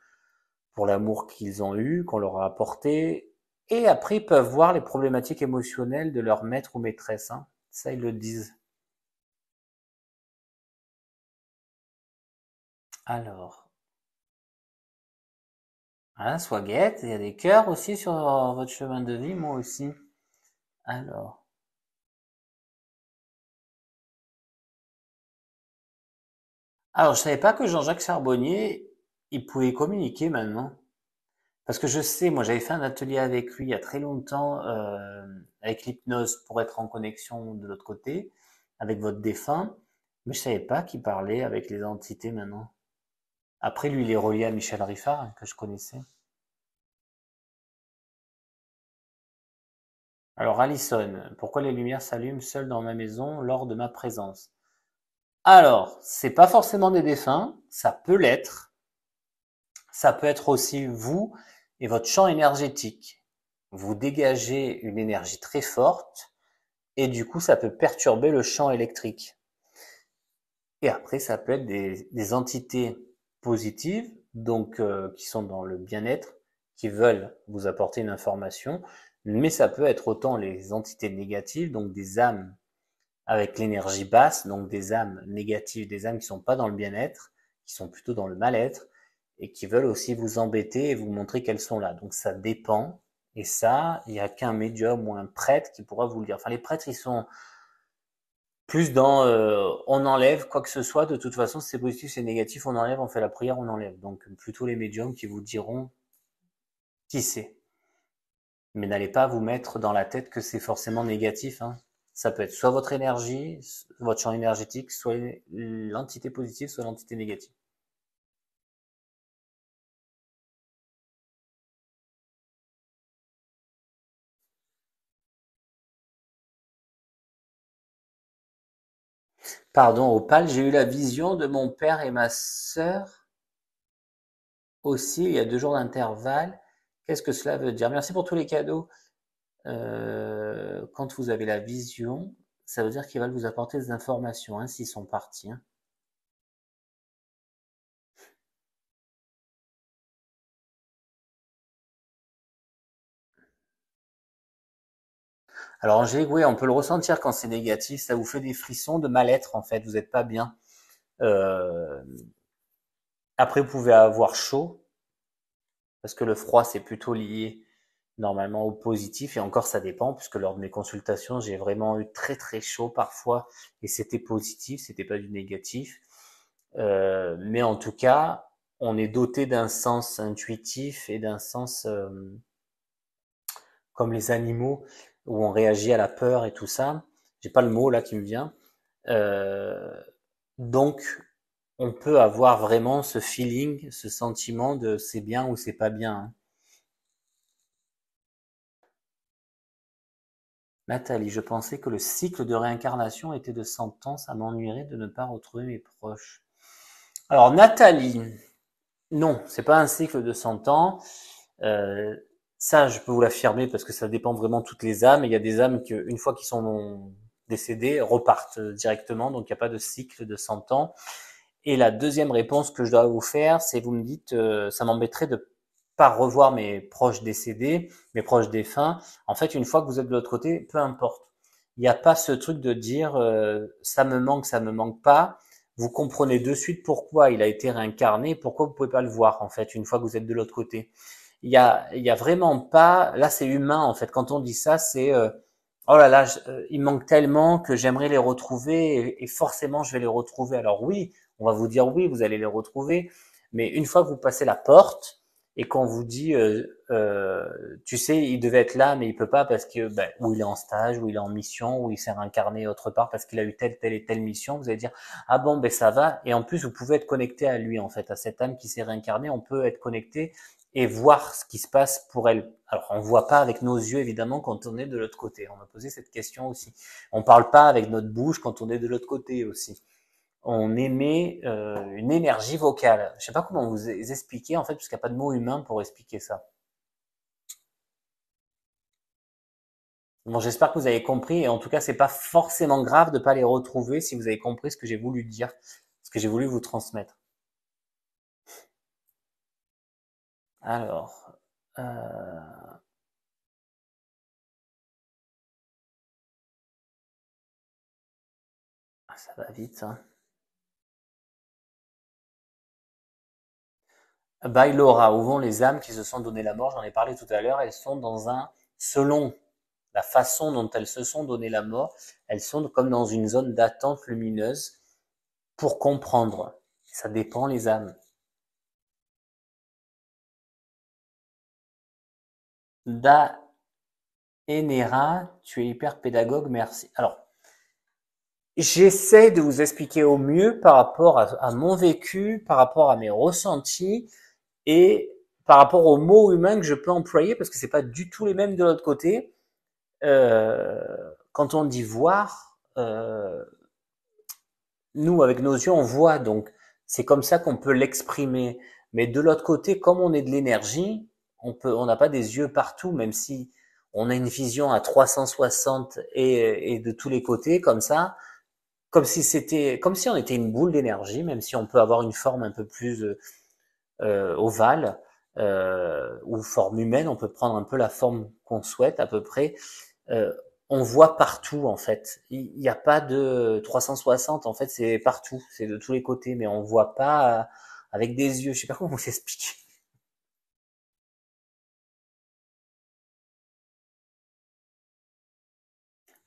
pour l'amour qu'ils ont eu, qu'on leur a apporté. Et après, ils peuvent voir les problématiques émotionnelles de leur maître ou maîtresse. Hein. Ça, ils le disent. Alors, hein, sois guette. Il y a des cœurs aussi sur votre chemin de vie, moi aussi. Alors, je savais pas que Jean-Jacques Charbonnier, il pouvait communiquer maintenant. Parce que je sais, moi j'avais fait un atelier avec lui il y a très longtemps, avec l'hypnose pour être en connexion de l'autre côté, avec votre défunt, mais je savais pas qu'il parlait avec les entités maintenant. Après, lui, il est relié à Michel Riffard, hein, que je connaissais. Alors, Alison, pourquoi les lumières s'allument seules dans ma maison lors de ma présence? Alors, c'est pas forcément des défunts, ça peut l'être. Ça peut être aussi vous et votre champ énergétique. Vous dégagez une énergie très forte et du coup, ça peut perturber le champ électrique. Et après, ça peut être des entités positives, donc qui sont dans le bien-être, qui veulent vous apporter une information, mais ça peut être autant les entités négatives, donc des âmes avec l'énergie basse, donc des âmes négatives, des âmes qui sont pas dans le bien-être, qui sont plutôt dans le mal-être, et qui veulent aussi vous embêter et vous montrer qu'elles sont là. Donc ça dépend, et ça, il n'y a qu'un médium ou un prêtre qui pourra vous le dire. Enfin, les prêtres, ils sont Plus dans on enlève quoi que ce soit, de toute façon, si c'est positif, c'est négatif, on enlève, on fait la prière, on enlève. Donc plutôt les médiums qui vous diront qui c'est. Mais n'allez pas vous mettre dans la tête que c'est forcément négatif, hein. Ça peut être soit votre énergie, votre champ énergétique, soit l'entité positive, soit l'entité négative. Pardon, Opal, j'ai eu la vision de mon père et ma sœur aussi il y a 2 jours d'intervalle. Qu'est-ce que cela veut dire? Merci pour tous les cadeaux. Quand vous avez la vision, ça veut dire qu'ils veulent vous apporter des informations, hein, s'ils sont partis, hein. Alors Angélique, oui, on peut le ressentir quand c'est négatif, ça vous fait des frissons de mal-être en fait, vous n'êtes pas bien. Euh, Après, vous pouvez avoir chaud, parce que le froid, c'est plutôt lié normalement au positif, et encore ça dépend, puisque lors de mes consultations, j'ai vraiment eu très très chaud parfois, et c'était positif, c'était pas du négatif. Mais en tout cas, on est doté d'un sens intuitif et d'un sens comme les animaux, où on réagit à la peur et tout ça. J'ai pas le mot là qui me vient. Euh, donc, on peut avoir vraiment ce feeling, ce sentiment de c'est bien ou c'est pas bien, hein. Nathalie, je pensais que le cycle de réincarnation était de 100 ans, ça m'ennuierait de ne pas retrouver mes proches. Alors Nathalie, non, c'est pas un cycle de 100 ans. Euh, Ça, je peux vous l'affirmer parce que ça dépend vraiment de toutes les âmes. Il y a des âmes qui, une fois qu'ils sont décédés, repartent directement, donc il n'y a pas de cycle de 100 ans. Et la deuxième réponse que je dois vous faire, c'est vous me dites, ça m'embêterait de pas revoir mes proches décédés, mes proches défunts. En fait, une fois que vous êtes de l'autre côté, peu importe. Il n'y a pas ce truc de dire ça me manque pas. Vous comprenez de suite pourquoi il a été réincarné, pourquoi vous pouvez pas le voir en fait une fois que vous êtes de l'autre côté. Il y a vraiment pas. Là, c'est humain en fait. Quand on dit ça, c'est oh là là, il me manque tellement que j'aimerais les retrouver et forcément je vais les retrouver. Alors oui, on va vous dire oui, vous allez les retrouver, mais une fois que vous passez la porte et qu'on vous dit, tu sais, il devait être là, mais il peut pas parce que ben, ou il est en stage, ou il est en mission, ou il s'est réincarné autre part parce qu'il a eu telle, telle et telle mission, vous allez dire ah bon ben ça va. Et en plus vous pouvez être connecté à lui en fait, à cette âme qui s'est réincarnée, on peut être connecté et voir ce qui se passe pour elle. Alors, on ne voit pas avec nos yeux, évidemment, quand on est de l'autre côté. On m'a posé cette question aussi. On ne parle pas avec notre bouche quand on est de l'autre côté aussi. On émet une énergie vocale. Je ne sais pas comment vous expliquer, en fait, puisqu'il n'y a pas de mot humain pour expliquer ça. Bon, j'espère que vous avez compris. Et en tout cas, c'est pas forcément grave de ne pas les retrouver si vous avez compris ce que j'ai voulu dire, ce que j'ai voulu vous transmettre. Alors, ça va vite, hein. Bailora, où vont les âmes qui se sont donné la mort? J'en ai parlé tout à l'heure. Elles sont dans un, selon la façon dont elles se sont donné la mort, elles sont comme dans une zone d'attente lumineuse pour comprendre. Ça dépend les âmes. Daenera, tu es hyper pédagogue, merci. Alors, j'essaie de vous expliquer au mieux par rapport à mon vécu, par rapport à mes ressentis et par rapport aux mots humains que je peux employer parce que c'est pas du tout les mêmes de l'autre côté. Quand on dit voir, nous avec nos yeux on voit, donc c'est comme ça qu'on peut l'exprimer. Mais de l'autre côté, comme on est de l'énergie, on n'a pas des yeux partout, même si on a une vision à 360 et de tous les côtés comme ça, comme si on était une boule d'énergie, même si on peut avoir une forme un peu plus ovale ou forme humaine, on peut prendre un peu la forme qu'on souhaite à peu près. euh, on voit partout en fait. Il n'y a pas de 360 en fait, c'est partout, c'est de tous les côtés, mais on voit pas avec des yeux. Je sais pas comment vous expliquer.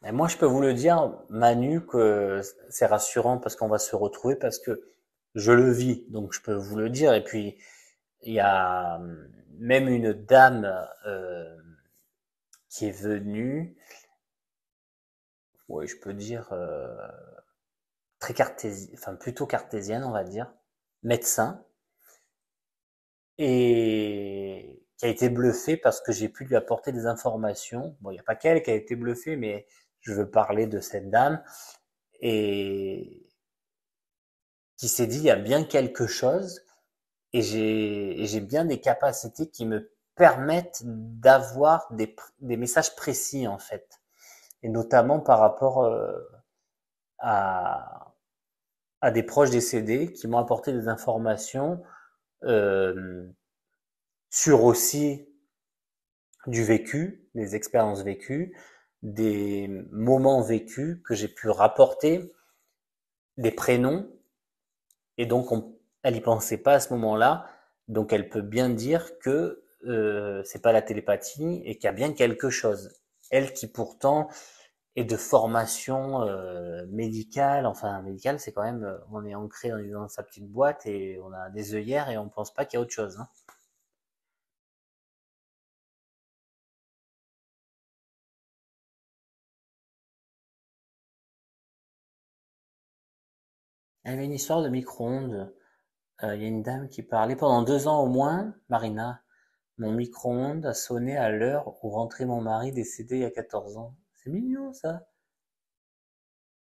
Et moi, je peux vous le dire, Manu, que c'est rassurant parce qu'on va se retrouver parce que je le vis, donc je peux vous le dire. Et puis, il y a même une dame qui est venue, ouais, je peux dire très cartésienne, enfin plutôt cartésienne, on va dire, médecin, et qui a été bluffée parce que j'ai pu lui apporter des informations. Bon, il n'y a pas qu'elle qui a été bluffée, mais je veux parler de cette dame et qui s'est dit il y a bien quelque chose et j'ai bien des capacités qui me permettent d'avoir des messages précis en fait, et notamment par rapport à, à des proches décédés qui m'ont apporté des informations euh, sur aussi du vécu, des expériences vécues, des moments vécus que j'ai pu rapporter, des prénoms, et donc elle y pensait pas à ce moment-là, donc elle peut bien dire que c'est pas la télépathie et qu'il y a bien quelque chose. Elle qui pourtant est de formation médicale, enfin médicale, c'est quand même, on est ancré dans sa petite boîte et on a des œillères et on pense pas qu'il y a autre chose. Hein. Il y avait une histoire de micro-ondes. Il y a une dame qui parlait pendant 2 ans au moins, Marina. Mon micro-ondes a sonné à l'heure où rentrait mon mari décédé il y a 14 ans. C'est mignon ça.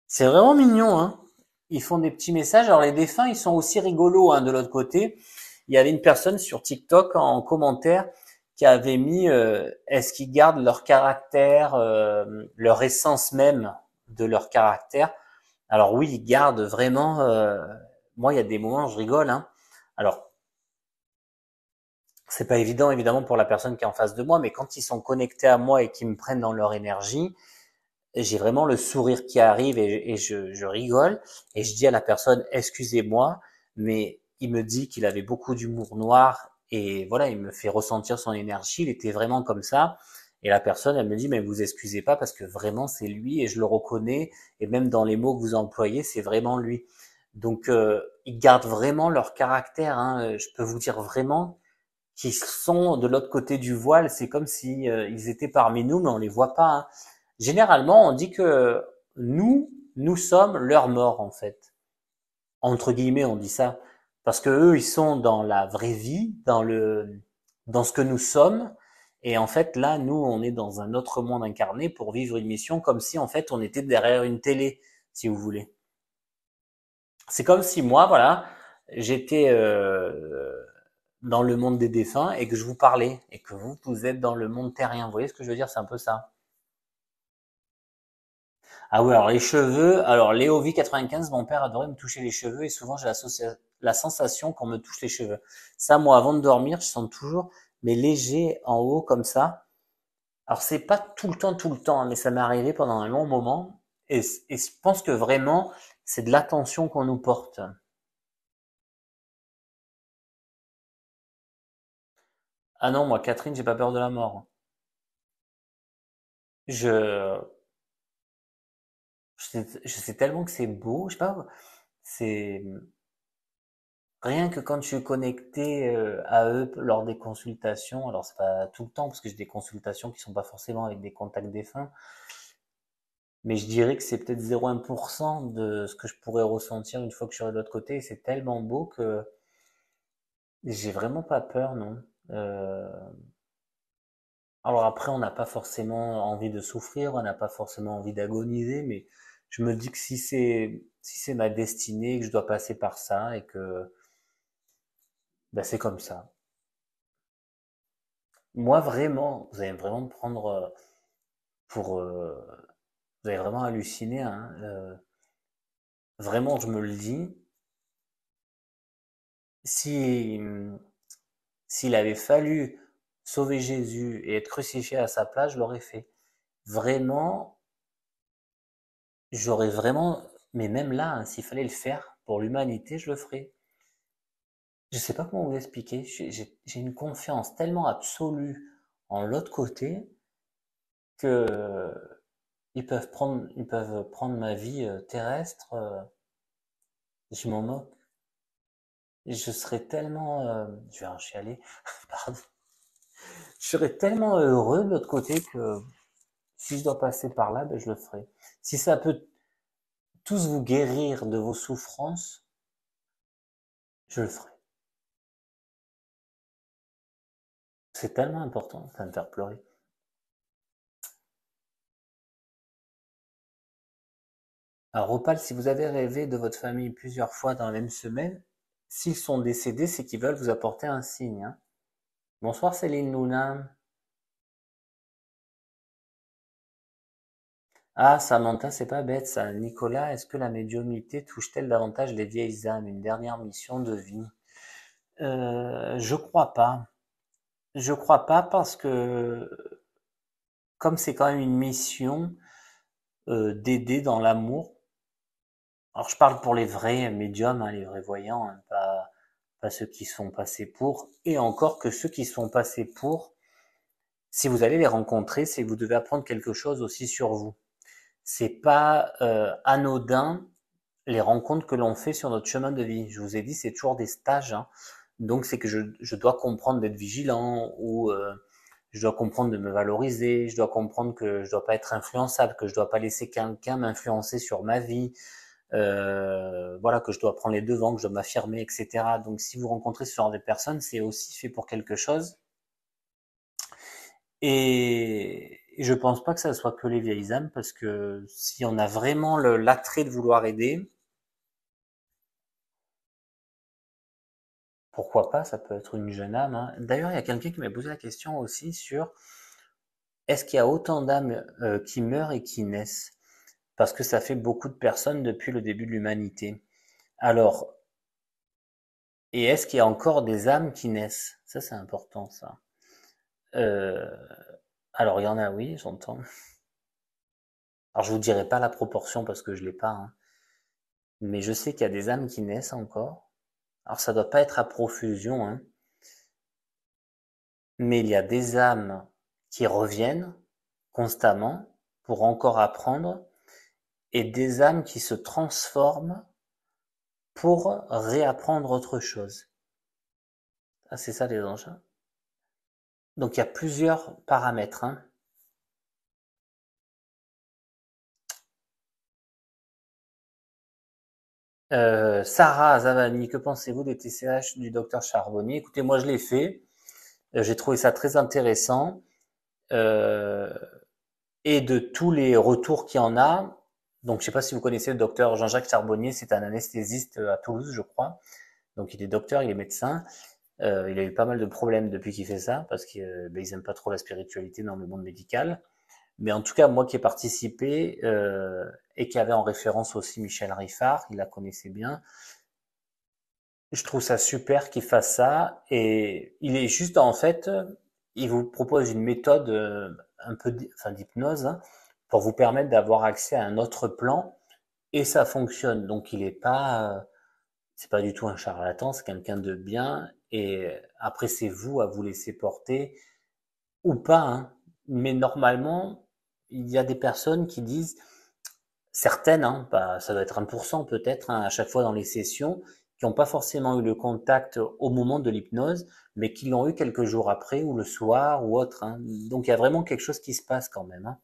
C'est vraiment mignon, hein. Ils font des petits messages. Alors les défunts, ils sont aussi rigolos, hein, de l'autre côté. Il y avait une personne sur TikTok en commentaire qui avait mis est-ce qu'ils gardent leur caractère, leur essence même de leur caractère. Alors oui, ils gardent vraiment. Moi, il y a des moments, je rigole. Hein. Alors c'est pas évident évidemment pour la personne qui est en face de moi, mais quand ils sont connectés à moi et qu'ils me prennent dans leur énergie, j'ai vraiment le sourire qui arrive et je rigole et je dis à la personne excusez-moi, mais il me dit qu'il avait beaucoup d'humour noir et voilà, il me fait ressentir son énergie, il était vraiment comme ça. Et la personne, elle me dit mais vous excusez pas parce que vraiment c'est lui et je le reconnais et même dans les mots que vous employez, c'est vraiment lui. Donc ils gardent vraiment leur caractère. Hein. Je peux vous dire vraiment qu'ils sont de l'autre côté du voile. C'est comme si ils étaient parmi nous, mais on les voit pas. Hein. Généralement, on dit que nous sommes leurs morts en fait. Entre guillemets, on dit ça parce que eux, ils sont dans la vraie vie, dans ce que nous sommes. Et en fait, là, nous, on est dans un autre monde incarné pour vivre une mission, comme si en fait, on était derrière une télé, si vous voulez. C'est comme si moi, voilà, j'étais dans le monde des défunts et que je vous parlais et que vous êtes dans le monde terrien. Vous voyez ce que je veux dire? C'est un peu ça. Ah oui, alors les cheveux, alors Léovi 95, mon père adorait me toucher les cheveux et souvent j'ai la sensation qu'on me touche les cheveux. Ça, moi, avant de dormir, je sens toujours, mais léger en haut comme ça. Alors c'est pas tout le temps, hein, mais ça m'est arrivé pendant un long moment et je pense que vraiment c'est de l'attention qu'on nous porte. Ah non, moi, Catherine, j'ai pas peur de la mort. Je, je sais tellement que c'est beau, je sais pas, c'est rien que quand je suis connecté à eux lors des consultations, alors c'est pas tout le temps parce que j'ai des consultations qui sont pas forcément avec des contacts défunts, mais je dirais que c'est peut-être 0,1% de ce que je pourrais ressentir une fois que je serai de l'autre côté. Et c'est tellement beau que j'ai vraiment pas peur, non. Euh, alors après, on n'a pas forcément envie de souffrir, on n'a pas forcément envie d'agoniser, mais je me dis que si c'est ma destinée, que je dois passer par ça et que ben, c'est comme ça. Moi, vraiment, vous allez vraiment me prendre pour... vous avez vraiment halluciné, hein. Vraiment, je me le dis. Si s'il avait fallu sauver Jésus et être crucifié à sa place, je l'aurais fait. Vraiment, j'aurais vraiment... Mais même là, hein, s'il fallait le faire pour l'humanité, je le ferais. Je sais pas comment vous expliquer. J'ai une confiance tellement absolue en l'autre côté que ils peuvent prendre ma vie terrestre. Je m'en moque. Je serais tellement, je vais en chialer, pardon. Je serais tellement heureux de l'autre côté que si je dois passer par là, ben, je le ferai. Si ça peut tous vous guérir de vos souffrances, je le ferai. C'est tellement important, ça va me faire pleurer. Alors, Opal, si vous avez rêvé de votre famille plusieurs fois dans la même semaine, s'ils sont décédés, c'est qu'ils veulent vous apporter un signe, hein. Bonsoir Céline Luna. Ah, Samantha, c'est pas bête ça. Nicolas, est-ce que la médiumnité touche-t-elle davantage les vieilles âmes, une dernière mission de vie? Je crois pas. Je crois pas parce que comme c'est quand même une mission d'aider dans l'amour. Alors je parle pour les vrais médiums, hein, les vrais voyants, hein, pas ceux qui sont passés pour. Et encore que ceux qui sont passés pour, si vous allez les rencontrer, c'est que vous devez apprendre quelque chose aussi sur vous. C'est pas anodin les rencontres que l'on fait sur notre chemin de vie. Je vous ai dit, c'est toujours des stages, hein. Donc c'est que je dois comprendre d'être vigilant ou je dois comprendre de me valoriser, je dois comprendre que je dois pas être influençable, que je dois pas laisser quelqu'un m'influencer sur ma vie, voilà, que je dois prendre les devants, que je dois m'affirmer, etc. Donc si vous rencontrez ce genre de personnes, c'est aussi fait pour quelque chose. Et je pense pas que ça soit que les vieilles âmes, parce que si on a vraiment l'attrait de vouloir aider, pourquoi pas, ça peut être une jeune âme, hein. D'ailleurs, il y a quelqu'un qui m'a posé la question aussi sur est-ce qu'il y a autant d'âmes qui meurent et qui naissent? Parce que ça fait beaucoup de personnes depuis le début de l'humanité. Alors, et est-ce qu'il y a encore des âmes qui naissent? Ça, c'est important, ça. Euh, alors, il y en a, oui, j'entends. Alors, je vous dirai pas la proportion parce que je l'ai pas, hein. Mais je sais qu'il y a des âmes qui naissent encore. Alors, ça doit pas être à profusion, hein. Mais il y a des âmes qui reviennent constamment pour encore apprendre et des âmes qui se transforment pour réapprendre autre chose. Ah, c'est ça les anges. Donc il y a plusieurs paramètres, hein. Sarah Zavani, que pensez-vous des TCH du docteur Charbonnier? Écoutez, moi je l'ai fait. J'ai trouvé ça très intéressant. Euh, et de tous les retours qu'il y en a, donc je ne sais pas si vous connaissez le docteur Jean-Jacques Charbonnier, c'est un anesthésiste à Toulouse, je crois. Donc il est docteur, il est médecin. Il a eu pas mal de problèmes depuis qu'il fait ça, parce qu'ils n'aiment pas trop la spiritualité dans le monde médical. Mais en tout cas, moi qui ai participé et qui avait en référence aussi Michel Riffard, il la connaissait bien, je trouve ça super qu'il fasse ça. Et il est juste en fait, il vous propose une méthode un peu enfin, d'hypnose, hein, pour vous permettre d'avoir accès à un autre plan et ça fonctionne. Donc il est pas, c'est pas du tout un charlatan, c'est quelqu'un de bien. Et après c'est vous à vous laisser porter ou pas, hein. Mais normalement, il y a des personnes qui disent certaines, hein, ça doit être 1% peut-être, hein, à chaque fois dans les sessions, qui n'ont pas forcément eu le contact au moment de l'hypnose, mais qui l'ont eu quelques jours après, ou le soir, ou autre, hein. Donc il y a vraiment quelque chose qui se passe quand même, hein.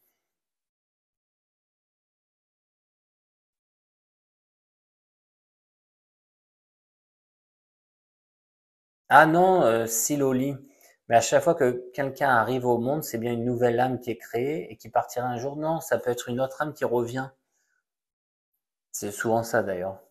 Ah non, Siloli. Mais à chaque fois que quelqu'un arrive au monde, c'est bien une nouvelle âme qui est créée et qui partira un jour. Non, ça peut être une autre âme qui revient. C'est souvent ça d'ailleurs.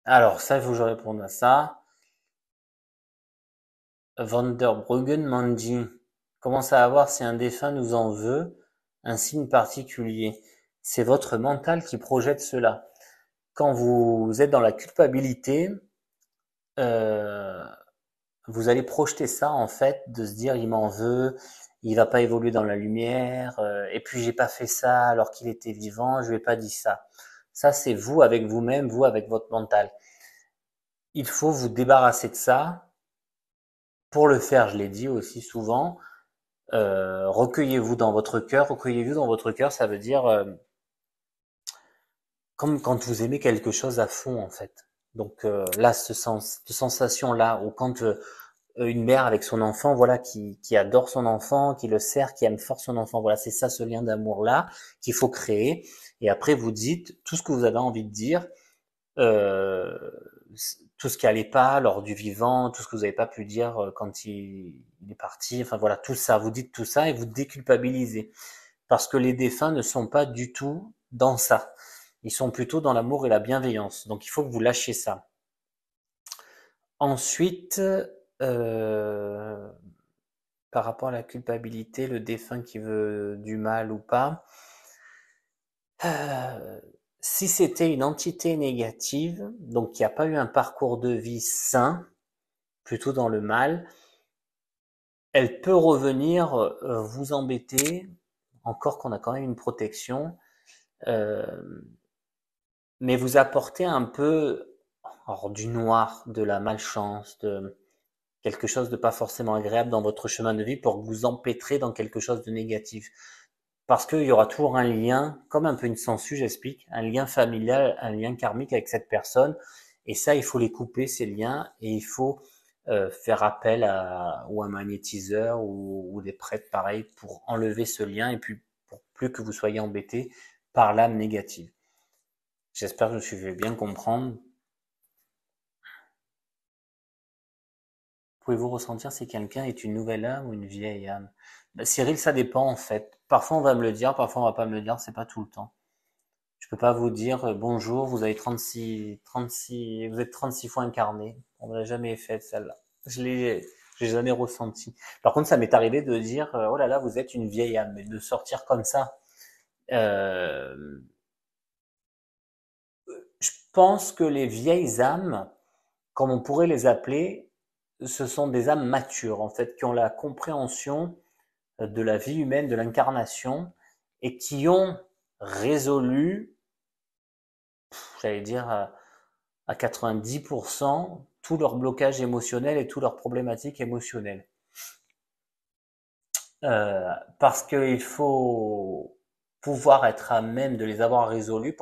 Alors ça, il faut que je réponde à ça. Van der Bruggen m'en dit: comment savoir si un défunt nous en veut? Un signe particulier. C'est votre mental qui projette cela. quand vous êtes dans la culpabilité, euh, vous allez projeter ça en fait, de se dire il m'en veut, il va pas évoluer dans la lumière, et puis j'ai pas fait ça alors qu'il était vivant, je lui ai pas dit ça. Ça c'est vous avec vous-même, vous avec votre mental. Il faut vous débarrasser de ça. Pour le faire, je l'ai dit aussi souvent, recueillez-vous dans votre cœur. Recueillez-vous dans votre cœur, ça veut dire comme quand vous aimez quelque chose à fond en fait. Donc là, cette sensation-là, ou quand une mère avec son enfant, voilà, qui adore son enfant, qui le sert, qui aime fort son enfant, voilà, c'est ça, ce lien d'amour-là qu'il faut créer. Et après, vous dites tout ce que vous avez envie de dire, euh, tout ce qui allait pas lors du vivant, tout ce que vous n'avez pas pu dire quand il est parti, enfin voilà, tout ça, vous dites tout ça et vous déculpabilisez. Parce que les défunts ne sont pas du tout dans ça. Ils sont plutôt dans l'amour et la bienveillance. Donc il faut que vous lâchiez ça. Ensuite, euh, par rapport à la culpabilité, le défunt qui veut du mal ou pas, euh, si c'était une entité négative, donc qui n'a pas eu un parcours de vie sain, plutôt dans le mal, elle peut revenir vous embêter, encore qu'on a quand même une protection, euh, mais vous apporter un peu alors, du noir, de la malchance, de quelque chose de pas forcément agréable dans votre chemin de vie pour que vous empêtrez dans quelque chose de négatif. Parce qu'il y aura toujours un lien, comme un peu une sangsue, j'explique, un lien familial, un lien karmique avec cette personne. Et ça, il faut les couper, ces liens, et il faut faire appel à ou un magnétiseur ou des prêtres pareils pour enlever ce lien et puis pour plus que vous soyez embêté par l'âme négative. J'espère que je me suis fait bien comprendre. Pouvez-vous ressentir si quelqu'un est une nouvelle âme ou une vieille âme? Ben, Cyril, ça dépend en fait. Parfois on va me le dire, parfois on va pas me le dire, c'est pas tout le temps. Je peux pas vous dire bonjour, vous avez 36, vous êtes 36 fois incarné. On me l'a jamais fait celle-là. J'ai jamais ressenti. Par contre, ça m'est arrivé de dire oh là là, vous êtes une vieille âme, mais de sortir comme ça. Euh, je pense que les vieilles âmes, comme on pourrait les appeler, ce sont des âmes matures en fait, qui ont la compréhension de la vie humaine, de l'incarnation, et qui ont résolu, j'allais dire, à 90% tout leur blocage émotionnel et toutes leurs problématiques émotionnelles. Parce qu'il faut pouvoir être à même de les avoir résolus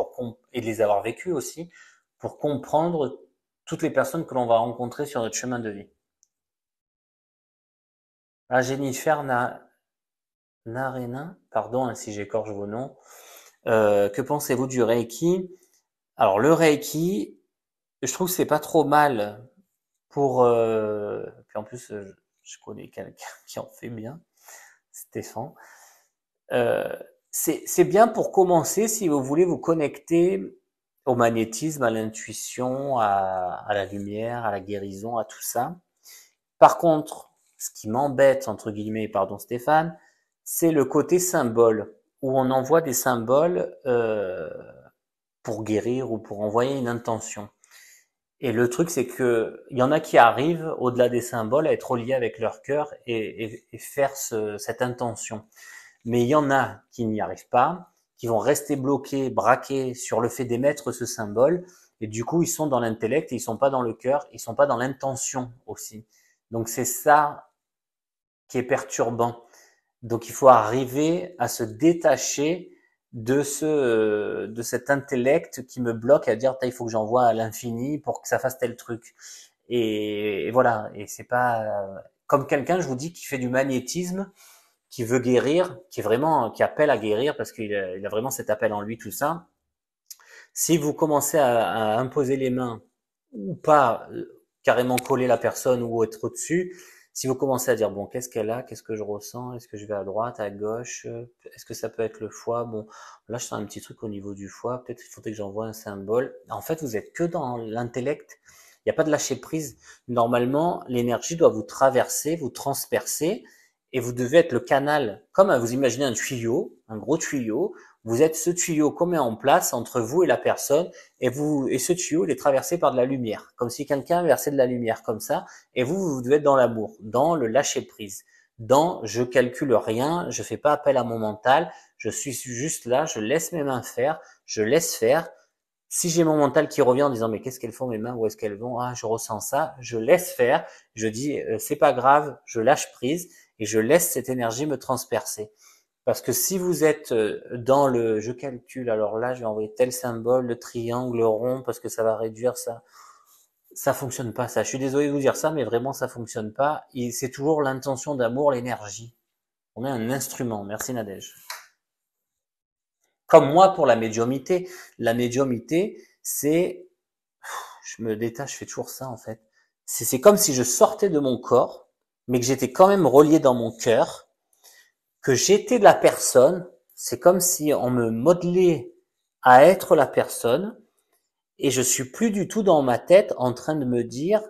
et de les avoir vécus aussi pour comprendre toutes les personnes que l'on va rencontrer sur notre chemin de vie. Ah, Jennifer Narena, pardon hein, si j'écorche vos noms, que pensez-vous du Reiki? Alors le Reiki, je trouve que c'est pas trop mal pour. Puis en plus, je connais quelqu'un qui en fait bien, Stéphane. Euh, c'est bien pour commencer si vous voulez vous connecter au magnétisme, à l'intuition, à la lumière, à la guérison, à tout ça. Par contre, ce qui m'embête, entre guillemets, pardon Stéphane, c'est le côté symbole, où on envoie des symboles pour guérir ou pour envoyer une intention. Et le truc, c'est que il y en a qui arrivent, au-delà des symboles, à être reliés avec leur cœur et faire cette intention. Mais il y en a qui n'y arrivent pas, qui vont rester bloqués, braqués sur le fait d'émettre ce symbole, et du coup, ils sont dans l'intellect et ils sont pas dans le cœur, ils sont pas dans l'intention aussi. Donc c'est ça qui est perturbant. Donc il faut arriver à se détacher de cet intellect qui me bloque à dire il faut que j'envoie à l'infini pour que ça fasse tel truc. Et voilà, et c'est pas comme quelqu'un, je vous dis, qui fait du magnétisme, qui veut guérir, qui est vraiment qui appelle à guérir parce il a vraiment cet appel en lui, tout ça. Si vous commencez à imposer les mains ou pas carrément coller la personne ou être au-dessus, si vous commencez à dire bon qu'est-ce qu'elle a, qu'est-ce que je ressens, est-ce que je vais à droite, à gauche, est-ce que ça peut être le foie, bon là je sens un petit truc au niveau du foie, peut-être qu'il faudrait que j'envoie un symbole. En fait vous êtes que dans l'intellect, il n'y a pas de lâcher prise. Normalement l'énergie doit vous traverser, vous transpercer et vous devez être le canal, comme vous imaginez un tuyau, un gros tuyau, vous êtes ce tuyau qu'on met en place entre vous et la personne, et ce tuyau, il est traversé par de la lumière, comme si quelqu'un versait de la lumière comme ça, et vous devez être dans l'amour, dans le lâcher prise, dans je calcule rien, je fais pas appel à mon mental, je suis juste là, je laisse mes mains faire, je laisse faire. Si j'ai mon mental qui revient en disant mais qu'est-ce qu'elles font mes mains, où est-ce qu'elles vont, ah je ressens ça, je laisse faire, je dis c'est pas grave, je lâche prise et je laisse cette énergie me transpercer. Parce que si vous êtes dans le je calcule, alors là je vais envoyer tel symbole, le triangle, le rond, parce que ça va réduire ça, ça fonctionne pas ça. Je suis désolé de vous dire ça, mais vraiment ça fonctionne pas. Et c'est toujours l'intention d'amour, l'énergie. On est un instrument. Merci Nadège. Comme moi pour la médiumité. La médiumité, c'est, je me détache, je fais toujours ça en fait. C'est comme si je sortais de mon corps, mais que j'étais quand même relié dans mon cœur, que j'étais de la personne. C'est comme si on me modelait à être la personne, et je suis plus du tout dans ma tête en train de me dire,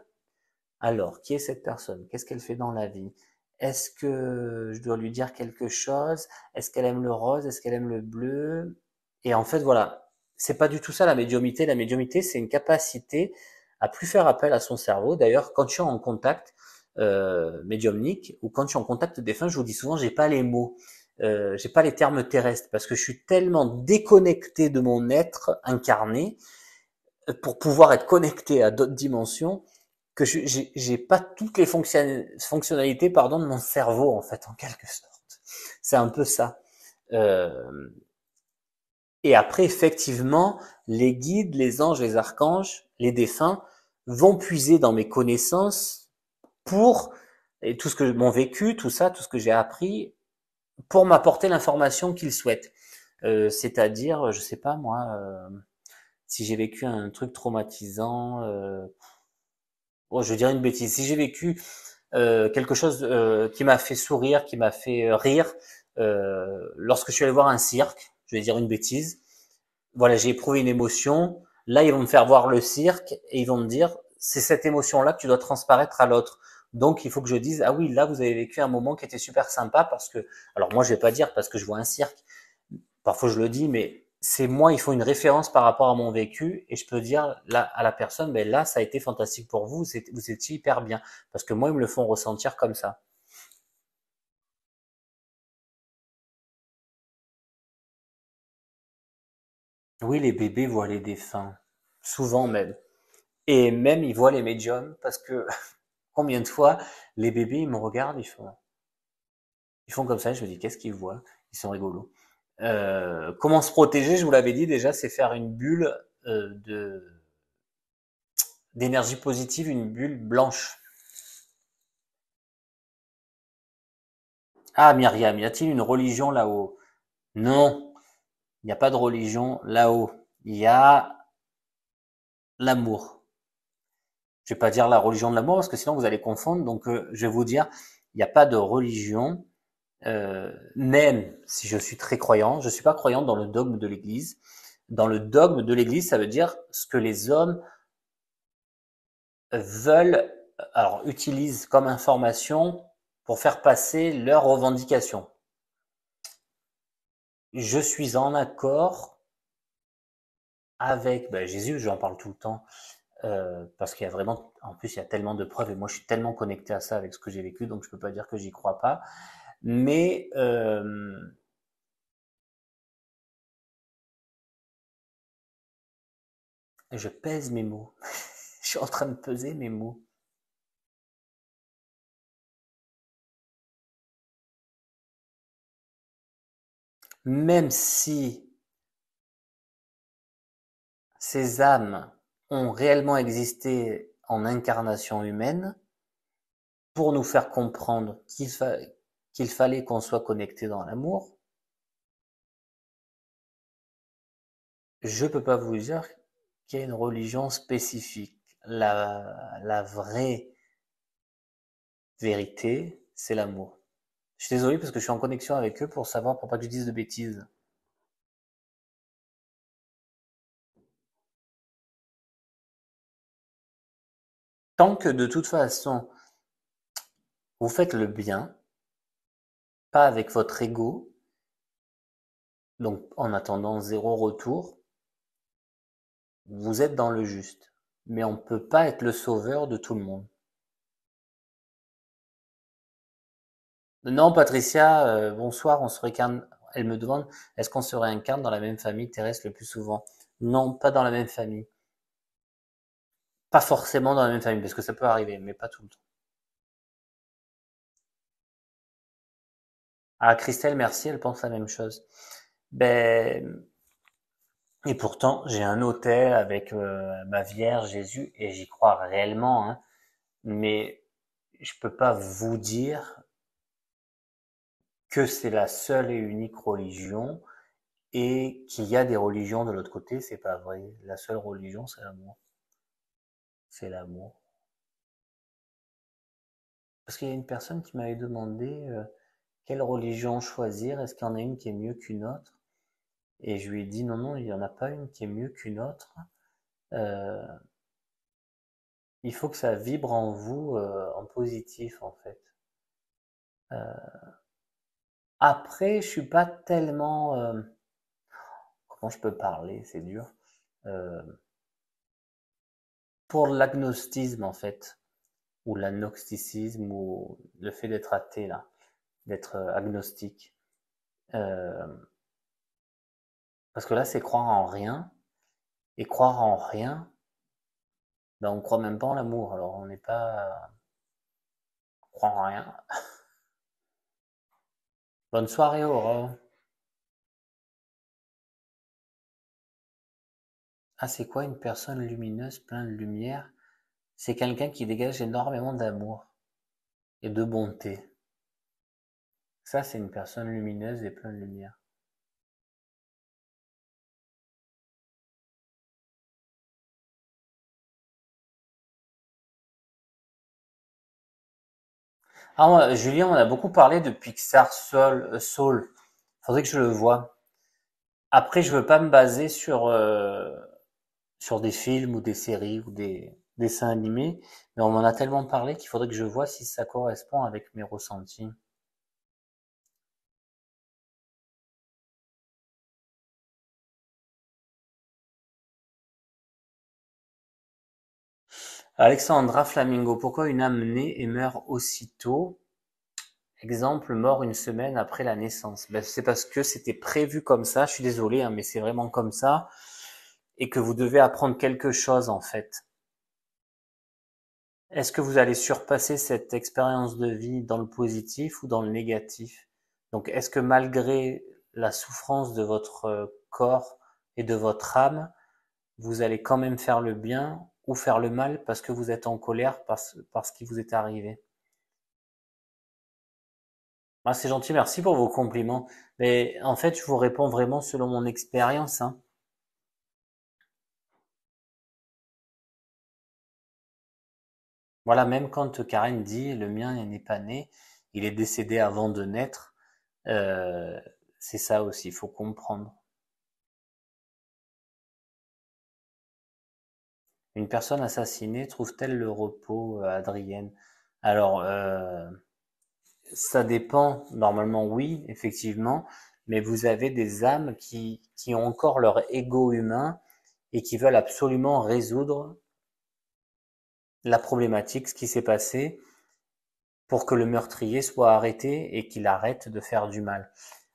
alors, qui est cette personne? Qu'est-ce qu'elle fait dans la vie? Est-ce que je dois lui dire quelque chose? Est-ce qu'elle aime le rose? Est-ce qu'elle aime le bleu? Et en fait, voilà, c'est pas du tout ça la médiumité. La médiumité, c'est une capacité à plus faire appel à son cerveau. D'ailleurs, quand je suis en contact médiumnique ou quand je suis en contact défunt, je vous dis souvent, j'ai pas les mots, j'ai pas les termes terrestres parce que je suis tellement déconnecté de mon être incarné pour pouvoir être connecté à d'autres dimensions que j'ai pas toutes les fonctionnalités pardon de mon cerveau en fait en quelque sorte. C'est un peu ça. Euh, et après effectivement les guides, les anges, les archanges, les défunts vont puiser dans mes connaissances pour et tout ce que mon vécu, tout ça, tout ce que j'ai appris pour m'apporter l'information qu'ils souhaitent. C'est-à-dire, je sais pas moi, si j'ai vécu un truc traumatisant, bon, je vais dire une bêtise. Si j'ai vécu quelque chose qui m'a fait sourire, qui m'a fait rire, lorsque je suis allé voir un cirque, je vais dire une bêtise, voilà, j'ai éprouvé une émotion, là ils vont me faire voir le cirque et ils vont me dire, c'est cette émotion-là que tu dois transparaître à l'autre. Donc il faut que je dise, ah oui, là vous avez vécu un moment qui était super sympa parce que, alors moi je vais pas dire parce que je vois un cirque, parfois je le dis, mais c'est moi, il faut une référence par rapport à mon vécu et je peux dire là, à la personne, ben là, ça a été fantastique pour vous, vous étiez hyper bien. Parce que moi, ils me le font ressentir comme ça. Oui, les bébés voient les défunts. Souvent même. Et même, ils voient les médiums parce que combien de fois les bébés, ils me regardent, ils font comme ça, je me dis, qu'est-ce qu'ils voient? Ils sont rigolos. Comment se protéger, je vous l'avais dit déjà, c'est faire une bulle d'énergie positive, une bulle blanche. Ah, Myriam, y a-t-il une religion là-haut? Non, il n'y a pas de religion là-haut. Il y a l'amour. Je vais pas dire la religion de l'amour parce que sinon vous allez confondre. Donc je vais vous dire, il n'y a pas de religion. Même si je suis très croyant, je suis pas croyant dans le dogme de l'Église. Dans le dogme de l'Église, ça veut dire ce que les hommes veulent, alors utilisent comme information pour faire passer leurs revendications. Je suis en accord avec ben, Jésus, j'en parle tout le temps, parce qu'il y a vraiment, en plus, il y a tellement de preuves et moi, je suis tellement connecté à ça avec ce que j'ai vécu, donc je peux pas dire que j'y crois pas. Mais je pèse mes mots. Je suis en train de peser mes mots. Même si ces âmes ont réellement existé en incarnation humaine, pour nous faire comprendre qu'il fallait qu'on soit connecté dans l'amour, je peux pas vous dire qu'il y a une religion spécifique. La vraie vérité, c'est l'amour. Je suis désolé parce que je suis en connexion avec eux pour savoir, pour pas que je dise de bêtises. Tant que de toute façon, vous faites le bien, pas avec votre ego, donc en attendant zéro retour, vous êtes dans le juste. Mais on ne peut pas être le sauveur de tout le monde. Non, Patricia, bonsoir, on se réincarne. Elle me demande, est-ce qu'on se réincarne dans la même famille terrestre le plus souvent? Non, pas dans la même famille. Pas forcément dans la même famille, parce que ça peut arriver, mais pas tout le temps. Ah, Christelle, merci, elle pense la même chose. Ben, et pourtant, j'ai un autel avec ma Vierge, Jésus, et j'y crois réellement, hein. Mais je peux pas vous dire que c'est la seule et unique religion et qu'il y a des religions de l'autre côté, c'est pas vrai. La seule religion, c'est l'amour. C'est l'amour. Parce qu'il y a une personne qui m'avait demandé quelle religion choisir, est-ce qu'il y en a une qui est mieux qu'une autre? Et je lui ai dit non, non, il n'y en a pas une qui est mieux qu'une autre. Euh, il faut que ça vibre en vous en positif en fait. Après, je suis pas tellement... comment je peux parler? C'est dur. Euh, pour l'agnostisme en fait, ou l'agnosticisme, ou le fait d'être athée là, d'être agnostique. Euh, parce que là, c'est croire en rien. Et croire en rien, ben on croit même pas en l'amour. Alors on n'est pas... on croit en rien. Bonne soirée, Aurore. Ah, c'est quoi une personne lumineuse, pleine de lumière? C'est quelqu'un qui dégage énormément d'amour et de bonté. Ça, c'est une personne lumineuse et pleine de lumière. Ah, Julien, on a beaucoup parlé de Pixar Soul. Faudrait que je le voie. Après, je veux pas me baser sur des films ou des séries ou des dessins animés, mais on en a tellement parlé qu'il faudrait que je vois si ça correspond avec mes ressentis. Alexandra Flamingo, pourquoi une âme naît et meurt aussitôt? Exemple, mort une semaine après la naissance. Ben, c'est parce que c'était prévu comme ça, je suis désolé, hein, mais c'est vraiment comme ça, et que vous devez apprendre quelque chose en fait. Est-ce que vous allez surpasser cette expérience de vie dans le positif ou dans le négatif? Donc, est-ce que malgré la souffrance de votre corps et de votre âme, vous allez quand même faire le bien ou faire le mal parce que vous êtes en colère parce qu'il vous est arrivé? Ah, c'est gentil, merci pour vos compliments. Mais en fait, je vous réponds vraiment selon mon expérience, hein. Voilà, même quand Karen dit le mien n'est pas né, il est décédé avant de naître, euh, c'est ça aussi, il faut comprendre. Une personne assassinée trouve-t-elle le repos, Adrienne? Alors, ça dépend. Normalement, oui, effectivement, mais vous avez des âmes qui ont encore leur ego humain et qui veulent absolument résoudre la problématique, ce qui s'est passé, pour que le meurtrier soit arrêté et qu'il arrête de faire du mal.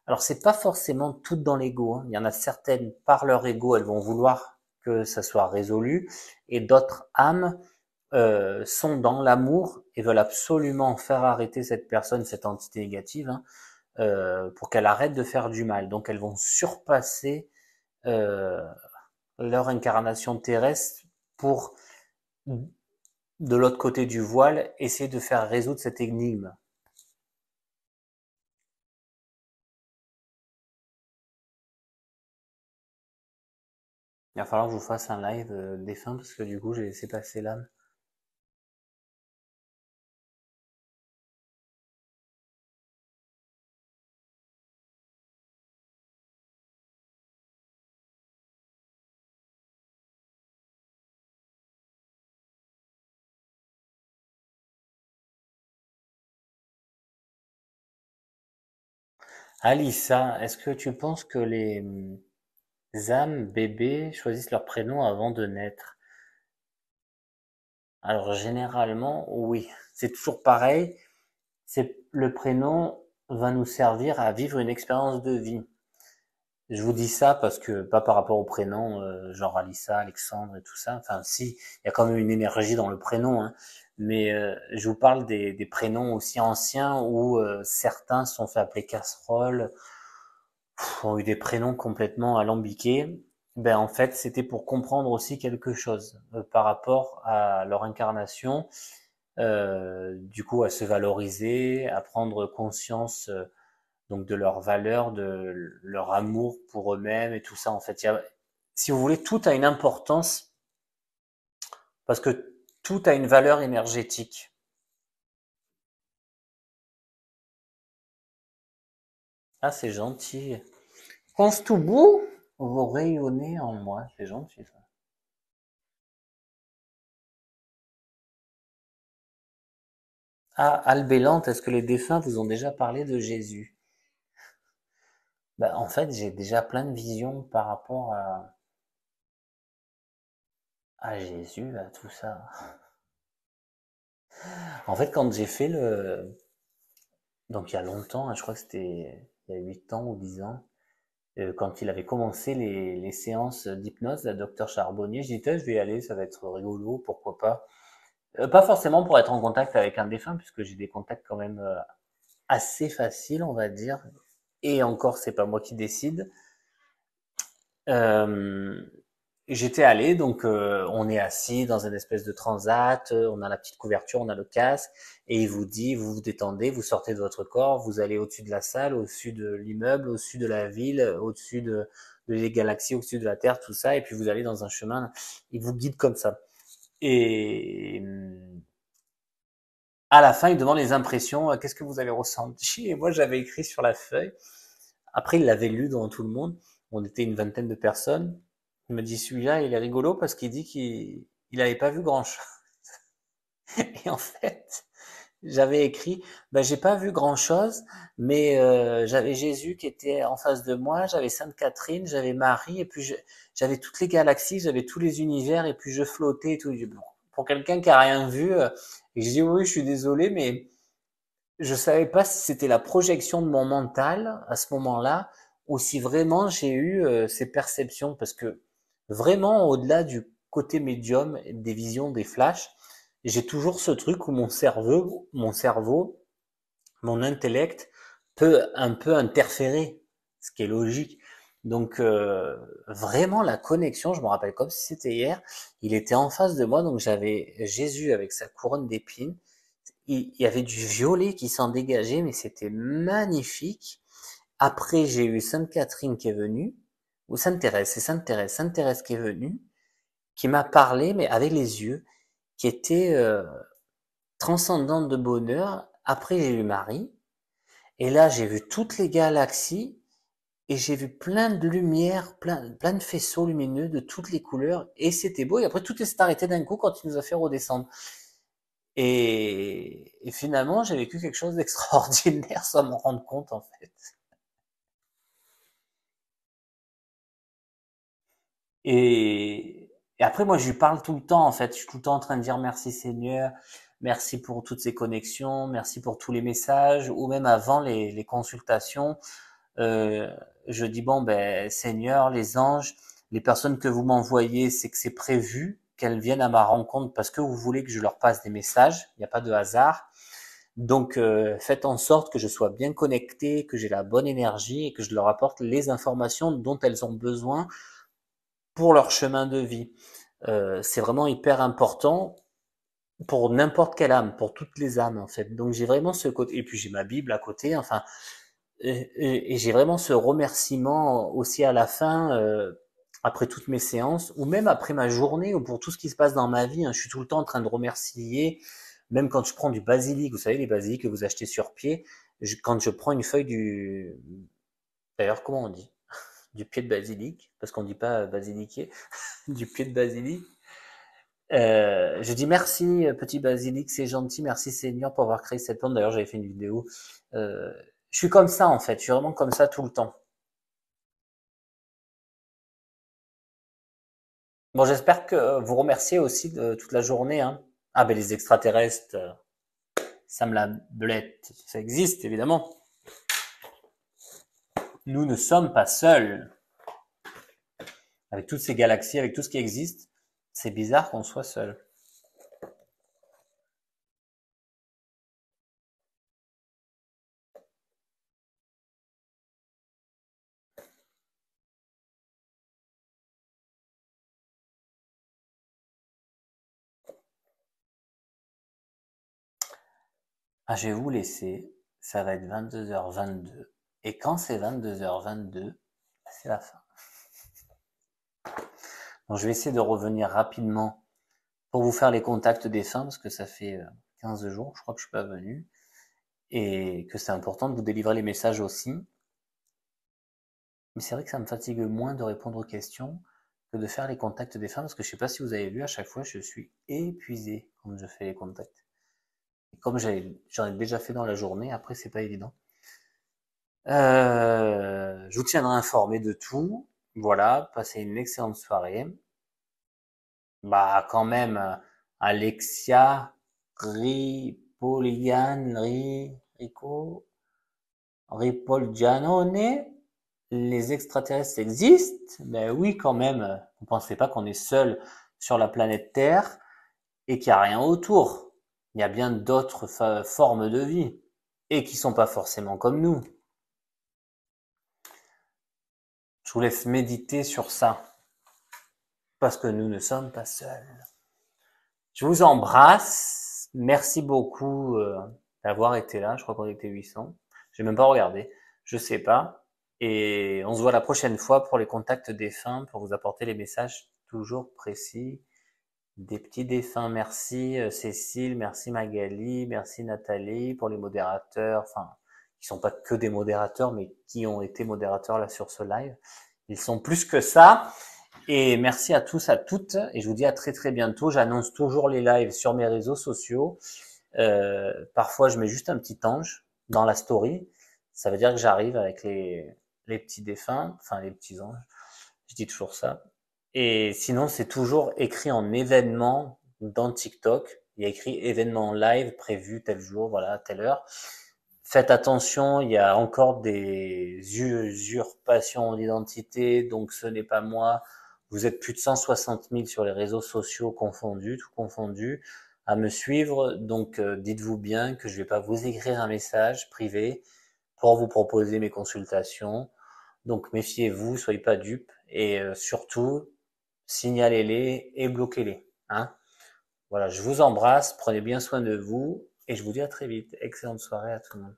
Alors c'est pas forcément tout dans l'ego, hein. Il y en a certaines par leur ego, elles vont vouloir que ça soit résolu, et d'autres âmes sont dans l'amour et veulent absolument faire arrêter cette personne, cette entité négative, hein, pour qu'elle arrête de faire du mal. Donc elles vont surpasser euh, leur incarnation terrestre pour, de l'autre côté du voile, essayer de faire résoudre cette énigme. Il va falloir que je vous fasse un live des fins parce que du coup j'ai laissé passer l'âme. Alissa, est-ce que tu penses que les âmes bébés choisissent leur prénom avant de naître? Alors généralement, oui. C'est toujours pareil. C'est le prénom va nous servir à vivre une expérience de vie. Je vous dis ça parce que pas par rapport au prénom, genre Alissa, Alexandre et tout ça. Enfin, si, il y a quand même une énergie dans le prénom, hein. Mais je vous parle des prénoms aussi anciens où certains se sont fait appeler casserole, ont eu des prénoms complètement alambiqués. Ben en fait, c'était pour comprendre aussi quelque chose par rapport à leur incarnation, du coup à se valoriser, à prendre conscience donc de leur valeur, de leur amour pour eux-mêmes et tout ça. En fait, si vous voulez, tout a une importance parce que tout a une valeur énergétique. Ah, c'est gentil. Pense tout bout, vous rayonnez en moi. C'est gentil ça. Ah, Albélante, est-ce que les défunts vous ont déjà parlé de Jésus? Bah, en fait, j'ai déjà plein de visions par rapport à Jésus, à tout ça. En fait, quand j'ai fait donc il y a longtemps, hein, je crois que c'était il y a 8 ans ou 10 ans, quand il avait commencé les séances d'hypnose, la docteur Charbonnier, j'ai dit, je vais y aller, ça va être rigolo, pourquoi pas. Pas forcément pour être en contact avec un défunt, puisque j'ai des contacts quand même assez faciles, on va dire. Et encore, c'est pas moi qui décide. Euh, J'étais allé, donc on est assis dans une espèce de transat, on a la petite couverture, on a le casque, et il vous dit, vous vous détendez, vous sortez de votre corps, vous allez au-dessus de la salle, au-dessus de l'immeuble, au-dessus de la ville, au-dessus de les galaxies, au-dessus de la Terre, tout ça, et puis vous allez dans un chemin, il vous guide comme ça. Et à la fin, il demande les impressions, qu'est-ce que vous avez ressenti? Et moi, j'avais écrit sur la feuille. Après, il l'avait lu devant tout le monde. On était une vingtaine de personnes. Il me dit, celui-là, il est rigolo parce qu'il dit qu'il avait pas vu grand-chose. Et en fait, j'avais écrit, ben, j'ai pas vu grand-chose, mais j'avais Jésus qui était en face de moi, j'avais Sainte Catherine, j'avais Marie, et puis j'avais toutes les galaxies, j'avais tous les univers, et puis je flottais et tout. Pour quelqu'un qui a rien vu, et je dis oui, je suis désolé, mais je savais pas si c'était la projection de mon mental à ce moment-là, ou si vraiment j'ai eu ces perceptions, parce que vraiment au-delà du côté médium, des visions, des flashs, j'ai toujours ce truc où mon intellect peut un peu interférer, ce qui est logique. Donc vraiment la connexion, je me rappelle comme si c'était hier, il était en face de moi, donc j'avais Jésus avec sa couronne d'épines, il y avait du violet qui s'en dégageait, mais c'était magnifique. Après, j'ai eu Sainte Catherine qui est venue, ou Sainte Thérèse, c'est Sainte Thérèse qui est venue, qui m'a parlé, mais avec les yeux, qui était transcendante de bonheur. Après, j'ai eu Marie, et là, j'ai vu toutes les galaxies, et j'ai vu plein de lumière, plein de faisceaux lumineux de toutes les couleurs, et c'était beau. Et après, tout s'est arrêté d'un coup quand il nous a fait redescendre. Et finalement, j'ai vécu quelque chose d'extraordinaire sans m'en rendre compte, en fait. Et après, moi, je lui parle tout le temps, en fait. Je suis tout le temps en train de dire merci Seigneur, merci pour toutes ces connexions, merci pour tous les messages, ou même avant les consultations, euh, je dis bon, ben Seigneur, les anges, les personnes que vous m'envoyez, c'est que c'est prévu qu'elles viennent à ma rencontre parce que vous voulez que je leur passe des messages. Il n'y a pas de hasard. Donc, faites en sorte que je sois bien connecté, que j'ai la bonne énergie et que je leur apporte les informations dont elles ont besoin pour leur chemin de vie. C'est vraiment hyper important pour n'importe quelle âme, pour toutes les âmes en fait. Donc j'ai vraiment ce côté, et puis j'ai ma Bible à côté, enfin, et j'ai vraiment ce remerciement aussi à la fin, après toutes mes séances, ou même après ma journée, ou pour tout ce qui se passe dans ma vie, hein. Je suis tout le temps en train de remercier, même quand je prends du basilic, vous savez, les basiliques que vous achetez sur pied, quand je prends une feuille d'ailleurs, comment on dit? Du pied de basilic, parce qu'on dit pas basiliquier, du pied de basilic. Je dis merci, petit basilic, c'est gentil, merci Seigneur pour avoir créé cette plante. D'ailleurs, j'avais fait une vidéo. Euh, Je suis comme ça en fait, je suis vraiment comme ça tout le temps. Bon, j'espère que vous remerciez aussi de toute la journée. Hein. Ah ben les extraterrestres, ça me la belette, ça existe évidemment. Nous ne sommes pas seuls. Avec toutes ces galaxies, avec tout ce qui existe, c'est bizarre qu'on soit seul. Ah, je vais vous laisser. Ça va être 22h22. Et quand c'est 22h22, c'est la fin. Donc, je vais essayer de revenir rapidement pour vous faire les contacts des fins, parce que ça fait 15 jours, je crois que je suis pas venu. Et que c'est important de vous délivrer les messages aussi. Mais c'est vrai que ça me fatigue moins de répondre aux questions que de faire les contacts des femmes, parce que je sais pas si vous avez vu, à chaque fois, je suis épuisé quand je fais les contacts. Et comme j'en ai déjà fait dans la journée, après, c'est pas évident. Je vous tiendrai informé de tout. Voilà, passez une excellente soirée. Bah, quand même, Alexia, Ripoligan, Rico, Ripolgianone, les extraterrestres existent? Ben oui, quand même. Vous pensez pas qu'on est seul sur la planète Terre et qu'il n'y a rien autour? Il y a bien d'autres formes de vie et qui sont pas forcément comme nous. Je vous laisse méditer sur ça parce que nous ne sommes pas seuls. Je vous embrasse. Merci beaucoup d'avoir été là. Je crois qu'on était 800. J'ai même pas regardé. Je sais pas. Et on se voit la prochaine fois pour les contacts défunts, pour vous apporter les messages toujours précis des petits défunts. Merci Cécile, merci Magali, merci Nathalie pour les modérateurs, enfin, qui sont pas que des modérateurs, mais qui ont été modérateurs là sur ce live. Ils sont plus que ça. Et merci à tous, à toutes. Et je vous dis à très très bientôt. J'annonce toujours les lives sur mes réseaux sociaux. Parfois, je mets juste un petit ange dans la story. Ça veut dire que j'arrive avec les petits défunts, enfin les petits anges. Je dis toujours ça. Et sinon, c'est toujours écrit en événement dans TikTok. Il y a écrit événement live prévu tel jour, voilà, à telle heure. Faites attention, il y a encore des usurpations d'identité, donc ce n'est pas moi. Vous êtes plus de 160 000 sur les réseaux sociaux confondus, tout confondu, à me suivre. Donc dites-vous bien que je vais pas vous écrire un message privé pour vous proposer mes consultations. Donc méfiez-vous, soyez pas dupes et surtout signalez-les et bloquez-les. Hein. Voilà, je vous embrasse, prenez bien soin de vous et je vous dis à très vite. Excellente soirée à tout le monde.